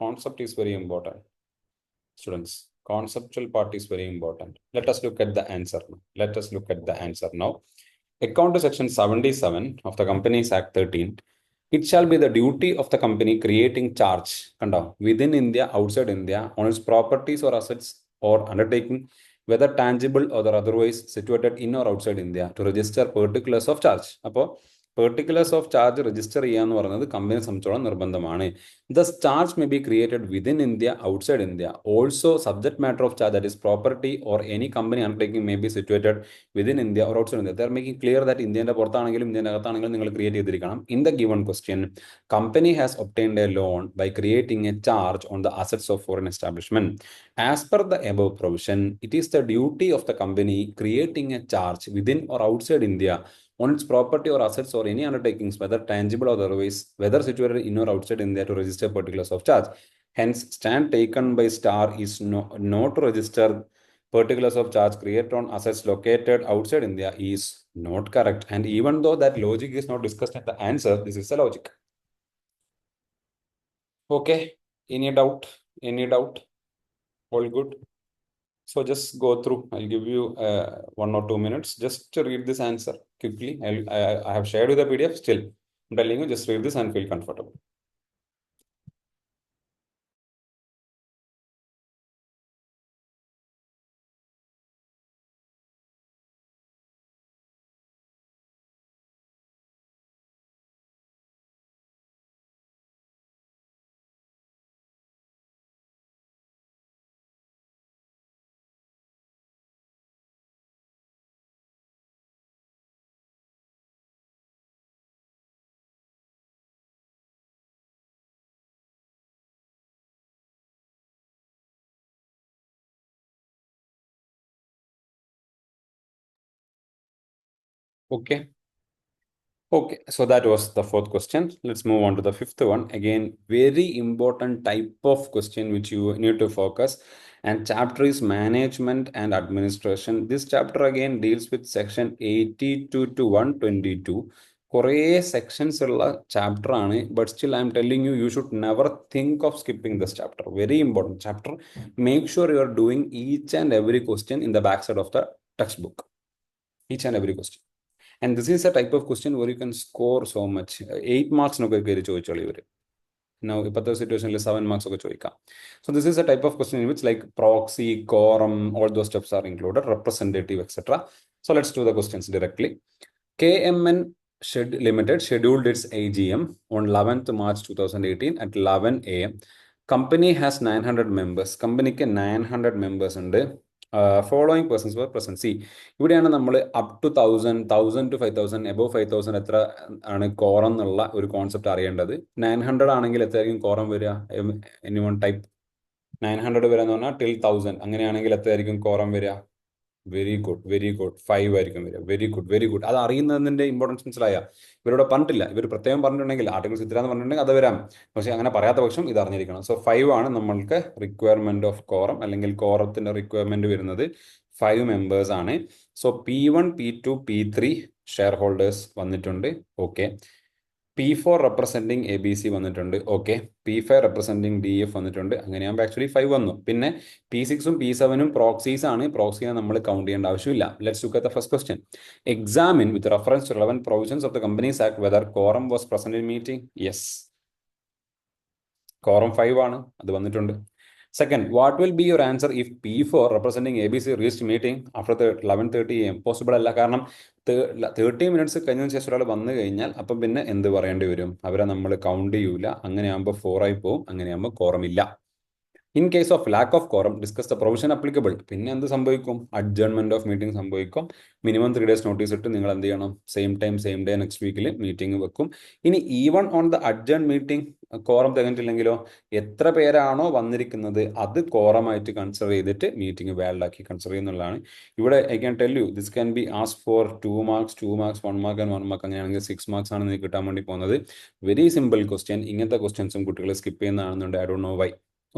Concept is very important students. Conceptual part is very important. Let us look at the answer now. Let us look at the answer now. According to section 77 of the Companies Act 13, it shall be the duty of the company creating charge within India, outside India, on its properties or assets or undertaking, whether tangible or otherwise situated in or outside India, to register particulars of charge. അപ്പോൾ particulars of charge register ചെയ്യുക എന്ന് പറയുന്നത് കമ്പനിയെ സംബന്ധിച്ചോളം നിർബന്ധമാണ്. Thus, charge may be created within India, outside India. Also, subject matter of charge, that is property or any company undertaking, may be situated within India or outside India. They are making clear that ഇന്ത്യൻ്റെ പുറത്താണെങ്കിലും ഇന്ത്യൻ്റെ അകത്താണെങ്കിലും നിങ്ങൾ create ചെയ്തിരിക്കണം. In the given question, company has obtained a loan by creating a charge on the assets of foreign establishment. As per the above provision, it is the duty of the company creating a charge within or outside India on its property or assets or any undertakings, whether tangible or otherwise, whether situated in or outside India, to register particulars of charge. Hence, stand taken by Star is not to register particulars of charge created on assets located outside India is not correct. And even though that logic is not discussed in the answer, this is the logic. Okay, any doubt? Any doubt? All good? So just go through. I'll give you 1 or 2 minutes just to read this answer quickly. I have shared with the PDF. Still, I'm telling you, just read this and feel comfortable. Okay. Okay, so that was the fourth question. Let's move on to the fifth one. Again, very important type of question which you need to focus. And chapter is management and administration. This chapter again deals with section 82 to 122. കുറേ sections ഉള്ള chapter ആണ്, but still I M telling you, you should never think of skipping this chapter. Very important chapter. Make sure you are doing each and every question in the back side of the text book. Each and every question. And this is a type of question where you can score so much. 8 marks no keri choicholi ivaru. Now, ipatha situation le 7 marks okke choikka. So this is a type of question in which like proxy, quorum, all those steps are included, representative, etc. So let's do the questions directly. KMN Limited scheduled its AGM on 11th March 2018 at 11 AM. Company has 900 members. Company ke 900 members ഉണ്ട്. Following persons were present. See, ഇവിടെയാണ് നമ്മൾ up to 1000 to 5000, above 5000 എത്ര ആണ് quorum എന്നുള്ള ഒരു concept അറിയേണ്ടത്. 900 ആണെങ്കിൽ എത്രയായിരിക്കും കോറം വരിക? എനിവൺ ടൈപ്പ് 900 വരെ എന്ന് പറഞ്ഞാൽ ടിൽ 1000, അങ്ങനെയാണെങ്കിൽ എത്രയായിരിക്കും കോറം വരിക? Very good, very good. 5 ആയിരിക്കും വരിക. Very good, very good. അത് അറിയുന്നതിൻ്റെ ഇമ്പോർട്ടൻസ് മനസ്സിലായ? ഇവരോട് പറഞ്ഞിട്ടില്ല, ഇവർ പ്രത്യേകം പറഞ്ഞിട്ടുണ്ടെങ്കിൽ ആർട്ടിക്കിൾസ് ഇത്രയെന്ന് പറഞ്ഞിട്ടുണ്ടെങ്കിൽ അത് വരാം, പക്ഷേ അങ്ങനെ പറയാത്ത പക്ഷം ഇത് അറിഞ്ഞിരിക്കണം. സോ 5 ആണ് നമ്മൾക്ക് റിക്വയർമെന്റ് ഓഫ് കോറം, അല്ലെങ്കിൽ കോറത്തിന്റെ റിക്വയർമെന്റ് വരുന്നത് 5 മെമ്പേഴ്സ് ആണ്. So P1, P2, P3 share holders വന്നിട്ടുണ്ട്. ഓക്കെ, P4 റെപ്രസെൻറ്റിങ് ABC വന്നിട്ടുണ്ട്. ഓക്കെ, P5 റെപ്രസെൻറ്റിങ് DF വന്നിട്ടുണ്ട്. അങ്ങനെയാകുമ്പോൾ ആക്ച്വലി 5 വന്നു. പിന്നെ P6ഉം P7ഉം പ്രോക്സീസ് ആണ്. പ്രോക്സിയെ നമ്മൾ കൗണ്ട് ചെയ്യേണ്ട ആവശ്യമില്ല. Let's look at the first question. Examine with reference to relevant provisions of the Companies Act whether quorum was present in meeting. Yes, quorum 5 ആണ്, അത് വന്നിട്ടുണ്ട്. Second, what will be your answer if P4 representing ABC reached meeting after the 11:30 AM? Possible അല്ല, കാരണം 30 minutes കഴിഞ്ഞതിന് ശേഷം ഒരാൾ വന്നു കഴിഞ്ഞാൽ അപ്പം പിന്നെ എന്ത് പറയേണ്ടി വരും? അവരെ നമ്മൾ കൗണ്ട് ചെയ്യൂല. അങ്ങനെയാകുമ്പോൾ 4 ആയി പോകും. അങ്ങനെയാകുമ്പോൾ quorum ഇല്ല. In case of lack of quorum discuss the provision applicable. പിന്നെ എന്ത് സംഭവിക്കും? അഡ്ജേൺമെന്റ് ഓഫ് മീറ്റിംഗ് സംഭവിക്കും. മിനിമം 3 days നോട്ടീസ് ഇട്ട് നിങ്ങൾ എന്ത് ചെയ്യണം? Same time same day next വീക്കിൽ മീറ്റിംഗ് വെക്കും. ഇനി even on the adjourn meeting quorum തികഞ്ഞിട്ടില്ലെങ്കിലോ എത്ര പേരാണോ വന്നിരിക്കുന്നത് അത് കോറമായിട്ട് കൺസിഡർ ചെയ്തിട്ട് മീറ്റിംഗ് വാലിഡ് ആക്കി കൺസിഡർ ചെയ്യുന്നതാണ്. ഇവിടെ I can tell you this can be ask for 2 marks, 2 marks, 1 mark and 1 mark. അങ്ങനെയാണെങ്കിൽ 6 marks ആണ് നിങ്ങൾക്ക് കിട്ടാൻ വേണ്ടി പോകുന്നത്. Very simple question. ഇങ്ങനത്തെ ക്വസ്റ്റ്യൻസും കുട്ടികൾ സ്കിപ്പ് ചെയ്യുന്നതാണെന്നുണ്ട്. I don't know why.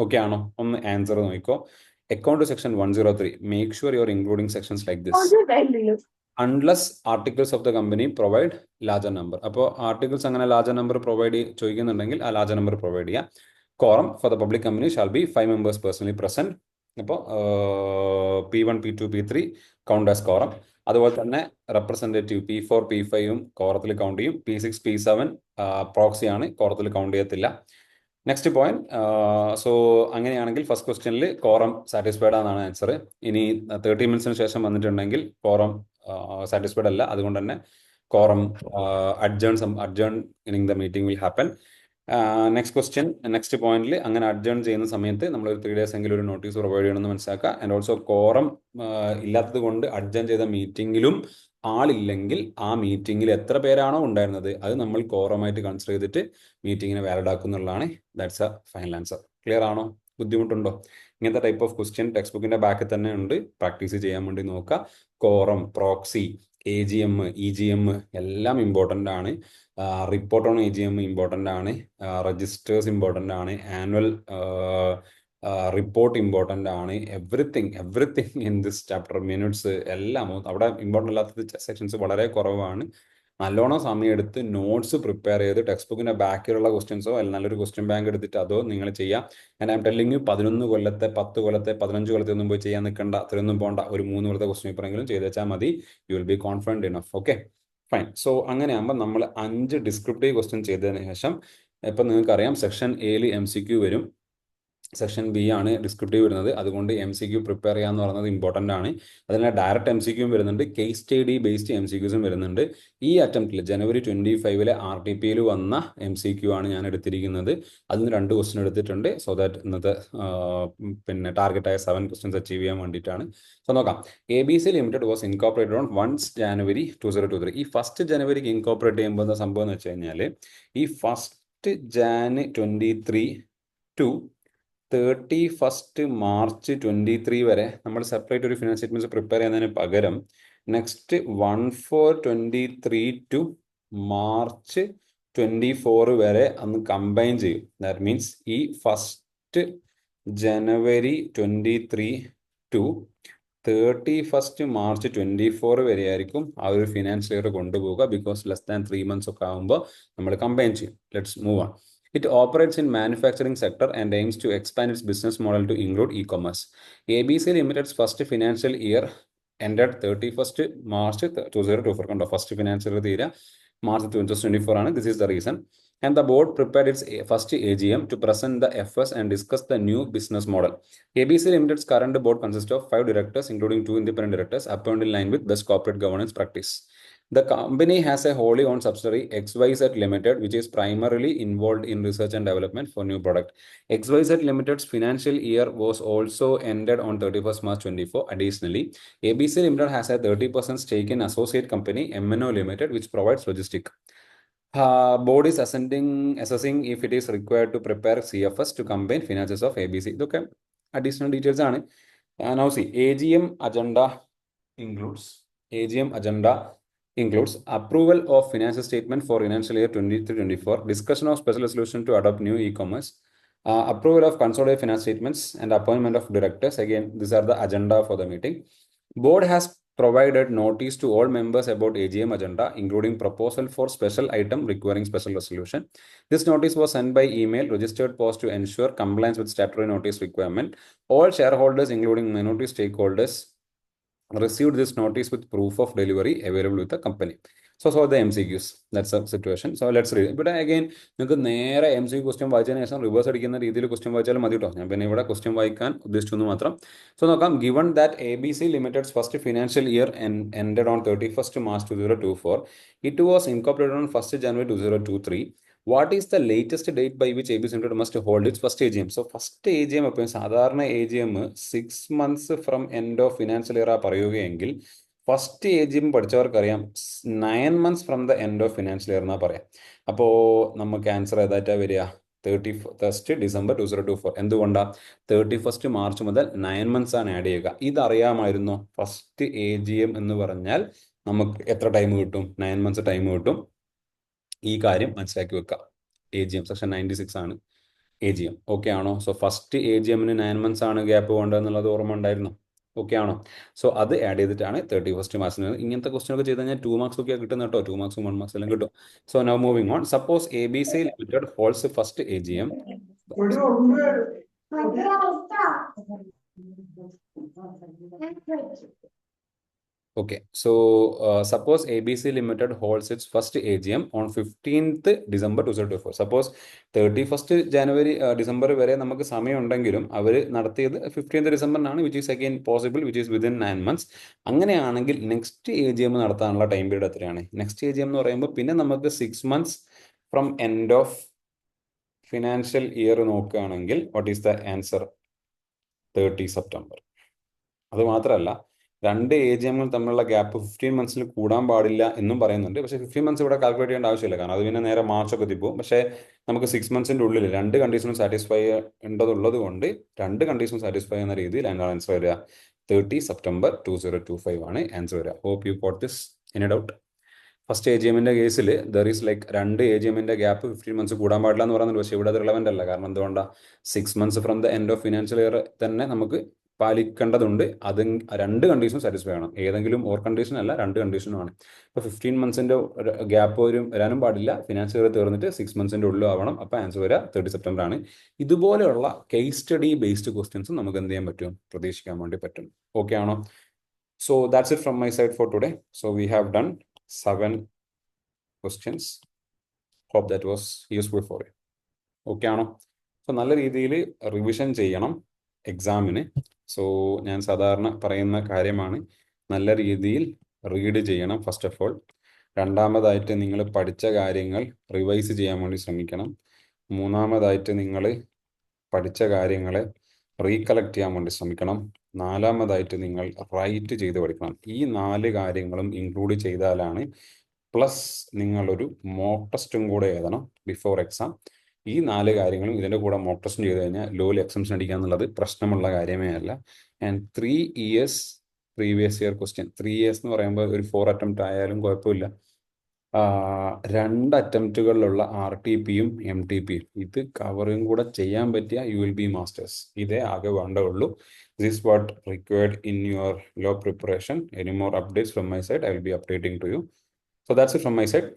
Okay ആണോ? ഒന്ന് ആൻസർ നോക്കിക്കോ. Account section 103. Make sure you are including sections like this. Unless articles of the company provide larger number. അപ്പോൾ ആർട്ടിക്കിൾസ് അങ്ങനെ ലാർജർ നമ്പർ പ്രൊവൈഡ് ചോദിക്കുന്നുണ്ടെങ്കിൽ ആ ലാർജർ നമ്പർ പ്രൊവൈഡ് ചെയ്യാം. Quorum for the public company shall be 5 members personally present. അപ്പോൾ P1, P2, P3 count as quorum. അതുപോലെ തന്നെ representative P4, P5ഉം കോറത്തിൽ count ചെയ്യും. P6, P7 പ്രോക്സിയാണ്, കോറത്തിൽ count ചെയ്യത്തില്ല. Next point. സോ അങ്ങനെയാണെങ്കിൽ first ക്വസ്റ്റ്യനിൽ കോറം സാറ്റിസ്ഫൈഡ് ആണെന്നാണ് answer. ഇനി 30 മിനിറ്റ്സിന് ശേഷം വന്നിട്ടുണ്ടെങ്കിൽ കോറം സാറ്റിസ്ഫൈഡ് അല്ല. അതുകൊണ്ട് തന്നെ quorum adjourning the meeting will happen. Next question, next പോയിന്റിൽ അങ്ങനെ അഡ്ജേൺ ചെയ്യുന്ന സമയത്ത് നമ്മൾ ഒരു 3 days എങ്കിലും ഒരു നോട്ടീസ് പ്രൊവൈഡ് ചെയ്യണമെന്ന് മനസ്സിലാക്കുക. ആൻഡ് ഓൾസോ കോറം ഇല്ലാത്തത് കൊണ്ട് അഡ്ജേൺ ചെയ്ത മീറ്റിംഗിലും ആളില്ലെങ്കിൽ ആ മീറ്റിംഗിൽ എത്ര പേരാണോ ഉണ്ടായിരുന്നത് അത് നമ്മൾ കോറമായിട്ട് കൺസിഡർ ചെയ്തിട്ട് മീറ്റിങ്ങിനെ വാലിഡ് ആക്കുന്നുള്ളതാണ്. That's a final answer. Clear ആണോ? ബുദ്ധിമുട്ടുണ്ടോ? ഇങ്ങനത്തെ ടൈപ്പ് ഓഫ് ക്വസ്റ്റ്യൻ ടെക്സ്റ്റ് ബുക്കിന്റെ ബാക്കിൽ തന്നെ ഉണ്ട്. പ്രാക്ടീസ് ചെയ്യാൻ വേണ്ടി നോക്കുക. കോറം, പ്രോക്സി, AGM, EGM എല്ലാം ഇമ്പോർട്ടൻ്റ് ആണ്. റിപ്പോർട്ട് ഓൺ AGM ഇമ്പോർട്ടൻ്റ് ആണ്. രജിസ്റ്റേഴ്സ് ഇമ്പോർട്ടൻ്റ് ആണ്. ആനുവൽ റിപ്പോർട്ട് ഇമ്പോർട്ടൻ്റ് ആണ്. Everything in this chapter, minutes എല്ലാം അവിടെ ഇമ്പോർട്ടൻ്റ് അല്ലാത്ത സെക്ഷൻസ് വളരെ കുറവാണ്. നല്ലോണം സമയം എടുത്ത് നോട്ട്സ് പ്രിപ്പയർ ചെയ്ത് ടെക്സ്റ്റ് ബുക്കിന്റെ ബാക്കിലുള്ള ക്വസ്റ്റ്യൻസോ അല്ലെങ്കിൽ നല്ലൊരു ക്വസ്റ്റ്യൻ ബാങ്ക് എടുത്തിട്ട് അതോ നിങ്ങൾ ചെയ്യാം. And I M telling you 11 കൊല്ലത്തെ 10 കൊല്ലത്തെ 15 കൊല്ലത്തെ ഒന്നും പോയി ചെയ്യാൻ നിൽക്കണ്ട. അത്രയൊന്നും പോകണ്ട. ഒരു 3 കൊല്ലത്തെ ക്വസ്റ്റ്യൻ പേപ്പറെങ്കിലും ചെയ്ത് വെച്ചാൽ മതി. U will be confident enough. Okay, fine. So അങ്ങനെയാകുമ്പോൾ നമ്മൾ 5 ഡിസ്ക്രിപ്റ്റീവ് ക്വസ്റ്റ്യൻ ചെയ്തതിന് ശേഷം ഇപ്പം നിങ്ങൾക്കറിയാം സെക്ഷൻ എയിൽ MCQ വരും, സെക്ഷൻ B ആണ് ഡിസ്ക്രിപ്റ്റീവ് വരുന്നത്. അതുകൊണ്ട് MCQ പ്രിപ്പയർ ചെയ്യാന്ന് പറയുന്നത് ഇമ്പോർട്ടൻ്റ് ആണ്. അതിന് ഡയറക്റ്റ് MCQയും വരുന്നുണ്ട്, കേസ് സ്റ്റഡി ബേസ്ഡ് MCQസും വരുന്നുണ്ട്. ഈ അറ്റംപ്റ്റിൽ January 25 RTPയിൽ വന്ന MCQ ആണ് ഞാൻ എടുത്തിരിക്കുന്നത്. അതിന് 2 ക്വസ്റ്റ്യൻ എടുത്തിട്ടുണ്ട്. സോ ദാറ്റ് ഇന്നത്തെ പിന്നെ ടാർഗറ്റായ 7 ക്വസ്റ്റ്യൻസ് അച്ചീവ് ചെയ്യാൻ വേണ്ടിയിട്ടാണ്. സോ നോക്കാം. ABC limited was incorporated on 1 January 2023. ഈ 1 January ഇൻകോർപ്പറേറ്റ് ചെയ്യുമ്പോൾ എന്താ സംഭവം എന്ന് വെച്ച് കഴിഞ്ഞാൽ ഈ 1 January 23 to 31 March 23 വരെ നമ്മൾ സെപ്പറേറ്റ് ഒരു ഫിനാൻസ് സ്റ്റേറ്റ്മെന്റ്സ് പ്രിപ്പയർ ചെയ്യുന്നതിന് പകരം നെക്സ്റ്റ് 1/4/23 to March 24 വരെ അന്ന് കമ്പൈൻ ചെയ്യും. ദാറ്റ് മീൻസ് ഈ 1 January 23 to 31 March 24 വരെ ആയിരിക്കും ആ ഒരു ഫിനാൻസ് ഇയർ കൊണ്ടുപോകുക. ബിക്കോസ് ലെസ് ദാൻ 3 months ഒക്കെ ആകുമ്പോൾ നമ്മൾ കമ്പൈൻ ചെയ്യും. Let's move on. It operates in manufacturing sector and aims to expand its business model to include e-commerce. ABC Limited's first financial year ended 31st March 2024. കണ്ടോ, first financial year തീരെ March 2024 ആണ്. This is the reason. And the board prepared its first AGM to present the FS and discuss the new business model. ABC Limited's current board consists of 5 directors, including 2 independent directors, appointed in line with best corporate governance practice. The company has a wholly owned subsidiary, XYZ Limited, which is primarily involved in research and development for new product. XYZ Limited's financial year was also ended on 31st March 24. Additionally, ABC Limited has a 30% stake in associate company, MNO Limited, which provides logistics. Board is assessing if it is required to prepare CFS to combine finances of ABC. ഇതൊക്കെ additional details ആണ്. Now see, AGM agenda includes approval of financial statement for financial year 23-24, discussion of special resolution to adopt new e-commerce, approval of consolidated finance statements, and appointment of directors. Again, these are the agenda for the meeting. Board has provided notice to all members about AGM agenda, including proposal for special item requiring special resolution. This notice was sent by email, registered post to ensure compliance with statutory notice requirement. All shareholders, including minority stakeholders, received this notice with proof of delivery available with the company. So solve the MCQs. That's the situation. So let's read. But again, നിങ്ങൾക്ക് നേരെ MCQ question വായിച്ചതിന് ശേഷം reverse അടിക്കുന്ന രീതിയിൽ question വായിച്ചാലും മതി കേട്ടോ. ഞാൻ പിന്നെ ഇവിടെ ക്വസ്റ്റ്യൻ വായിക്കാൻ ഉദ്ദേശിച്ചു മാത്രം. സോ നോക്കാം. Given that ABC Limited's first financial year ended on 31st March 2024. It was incorporated on 1st January 2023. What is the latest date by which ABC Limited must hold its first AGM? So first AGM അപ്പോൾ സാധാരണ AGM 6 months from end of financial year പറയുകയെങ്കിൽ first AGM പഠിച്ചവർക്കറിയാം 9 months from the end of financial year എന്നാ പറയാം. അപ്പോൾ നമുക്ക് answer ഏതായിട്ടാ വരിക? 31st December 2024. എന്തുകൊണ്ടാണ് 31st March മുതൽ 9 months ആണ് ആഡ് ചെയ്യുക? ഇതറിയാമായിരുന്നോ? ഫസ്റ്റ് AGM എന്ന് പറഞ്ഞാൽ നമുക്ക് എത്ര ടൈം കിട്ടും? 9 months ടൈം കിട്ടും. ഈ കാര്യം മനസ്സിലാക്കി വെക്കുക. AGM സെക്ഷൻ 96 ആണ് AGM. ഓക്കെ ആണോ? സോ ഫസ്റ്റ് AGMന് 9 months ആണ് ഗ്യാപ്പ് വേണ്ടതെന്നുള്ളത് ഓർമ്മ ഉണ്ടായിരുന്നു. ഓക്കെ ആണോ? സോ അത് ആഡ് ചെയ്തിട്ടാണ് 31st March. ഇങ്ങനത്തെ ക്വസ്റ്റ്യൻ ഒക്കെ ചെയ്ത് കഴിഞ്ഞാൽ 2 marks ഒക്കെ കിട്ടുന്ന കേട്ടോ. 2 marks 1 marks എല്ലാം കിട്ടും. So now moving on. Suppose ABC Limited holds first AGM. Okay, so suppose ABC Limited holds its first AGM on 15th December 2024. Suppose 31st January December വരെ നമുക്ക് സമയം ഉണ്ടെങ്കിലും അവർ നടത്തിയത് 15th December ആണ്, which is again possible, which is within 9 months. അങ്ങനെയാണെങ്കിൽ next AGM നടത്താനുള്ള time period എത്രയാണ്? Next AGM എന്ന് പറയുമ്പോൾ പിന്നെ നമുക്ക് 6 months from end of financial year നോക്കുകയാണെങ്കിൽ what is the answer? 30 September. അത് മാത്രമല്ല, രണ്ട് AGMകൾ തമ്മിലുള്ള ഗ്യാപ്പ് 15 monthsൽ കൂടാൻ പാടില്ല എന്നും പറയുന്നുണ്ട്. പക്ഷേ 15 months ഇവിടെ കാൽക്കുലേറ്റ് ചെയ്യേണ്ട ആവശ്യമില്ല, കാരണം അത് പിന്നെ നേരെ മാർച്ചൊക്കെ എത്തിപ്പോകും. പക്ഷേ നമുക്ക് 6 monthsന്റെ ഉള്ളിൽ രണ്ട് കണ്ടീഷനും സാറ്റിസ്ഫൈ ഉള്ളത് കൊണ്ട് രണ്ട് കണ്ടീഷനും സാറ്റിസ്ഫൈ ചെയ്യുന്ന രീതിയിൽ എന്താണ് ആൻസർ വരിക? 30 September 2025 ആണ് ആൻസർ വരിക. Hope you got this. Any doubt? First AGMന്റെ കേസിൽ ദർ ഈസ് ലൈക്ക് രണ്ട് AGMന്റെ ഗ്യാപ്പ് 15 months കൂടാൻ പാടില്ല എന്ന് പറയുന്നുണ്ട്. പക്ഷേ ഇവിടെ അത് റിലവൻ്റ് അല്ല. കാരണം എന്തുകൊണ്ടാണ്? 6 months from the end of financial year തന്നെ നമുക്ക് പാലിക്കേണ്ടതുണ്ട്. അത് രണ്ട് കണ്ടീഷനും സാറ്റിസ്ഫൈ ആണ്. ഏതെങ്കിലും ഓർ കണ്ടീഷൻ അല്ല, രണ്ട് കണ്ടീഷനുമാണ്. ഇപ്പോൾ 15 monthsന്റെ ഗ്യാപ്പ് വരാനും പാടില്ല. ഫിനാൻഷ്യൽ ഇയർ തീർന്നിട്ട് 6 monthsന്റെ ഉള്ളിൽ ആവണം. അപ്പോൾ ആൻസർ വരിക 30 September ആണ്. ഇതുപോലെയുള്ള കേസ് സ്റ്റഡി ബേസ്ഡ് ക്വസ്റ്റ്യൻസും നമുക്ക് എന്ത് ചെയ്യാൻ പറ്റും? പ്രതീക്ഷിക്കാൻ വേണ്ടി പറ്റും. ഓക്കെ ആണോ? So that's it from my side for today. So we have done 7 questions. Hope that was useful for you. Okay ആണോ? സോ നല്ല രീതിയിൽ റിവിഷൻ ചെയ്യണം എക്സാമിന്. സോ ഞാൻ സാധാരണ പറയുന്ന കാര്യമാണ്, നല്ല രീതിയിൽ റീഡ് ചെയ്യണം ഫസ്റ്റ് ഓഫ് ഓൾ. രണ്ടാമതായിട്ട് നിങ്ങൾ പഠിച്ച കാര്യങ്ങൾ റിവൈസ് ചെയ്യാൻ വേണ്ടി ശ്രമിക്കണം. മൂന്നാമതായിട്ട് നിങ്ങൾ പഠിച്ച കാര്യങ്ങളെ റീകളക്ട് ചെയ്യാൻ വേണ്ടി ശ്രമിക്കണം. നാലാമതായിട്ട് നിങ്ങൾ റൈറ്റ് ചെയ്ത് പഠിക്കണം. ഈ 4 കാര്യങ്ങളും ഇൻക്ലൂഡ് ചെയ്താലാണ്, പ്ലസ് നിങ്ങളൊരു മോക്ക് ടെസ്റ്റും കൂടെ എഴുതണം ബിഫോർ എക്സാം. ഈ 4 കാര്യങ്ങളും ഇതിൻ്റെ കൂടെ മോക്ക് ടെസ്റ്റും ചെയ്ത് കഴിഞ്ഞാൽ ലോയിൽ എക്സംഷൻ അടിക്കുക എന്നുള്ളത് പ്രശ്നമുള്ള കാര്യമേ അല്ല. And 3 years previous year question, 3 years എന്ന് പറയുമ്പോൾ ഒരു 4 attempt ആയാലും കുഴപ്പമില്ല. 2 അറ്റംപ്റ്റുകളിലുള്ള RTPയും MTPയും ഇത് കവറും കൂടെ ചെയ്യാൻ പറ്റിയ യു വിൽ ബി മാസ്റ്റേഴ്സ്. ഇതേ ആകെ വേണ്ടതുള്ളൂ. This is what required in your law preparation. Any more updates from my side, I will be updating to you. So that's it from my side.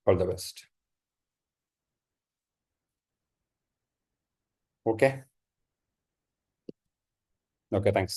All the best. Okay. Okay, thanks.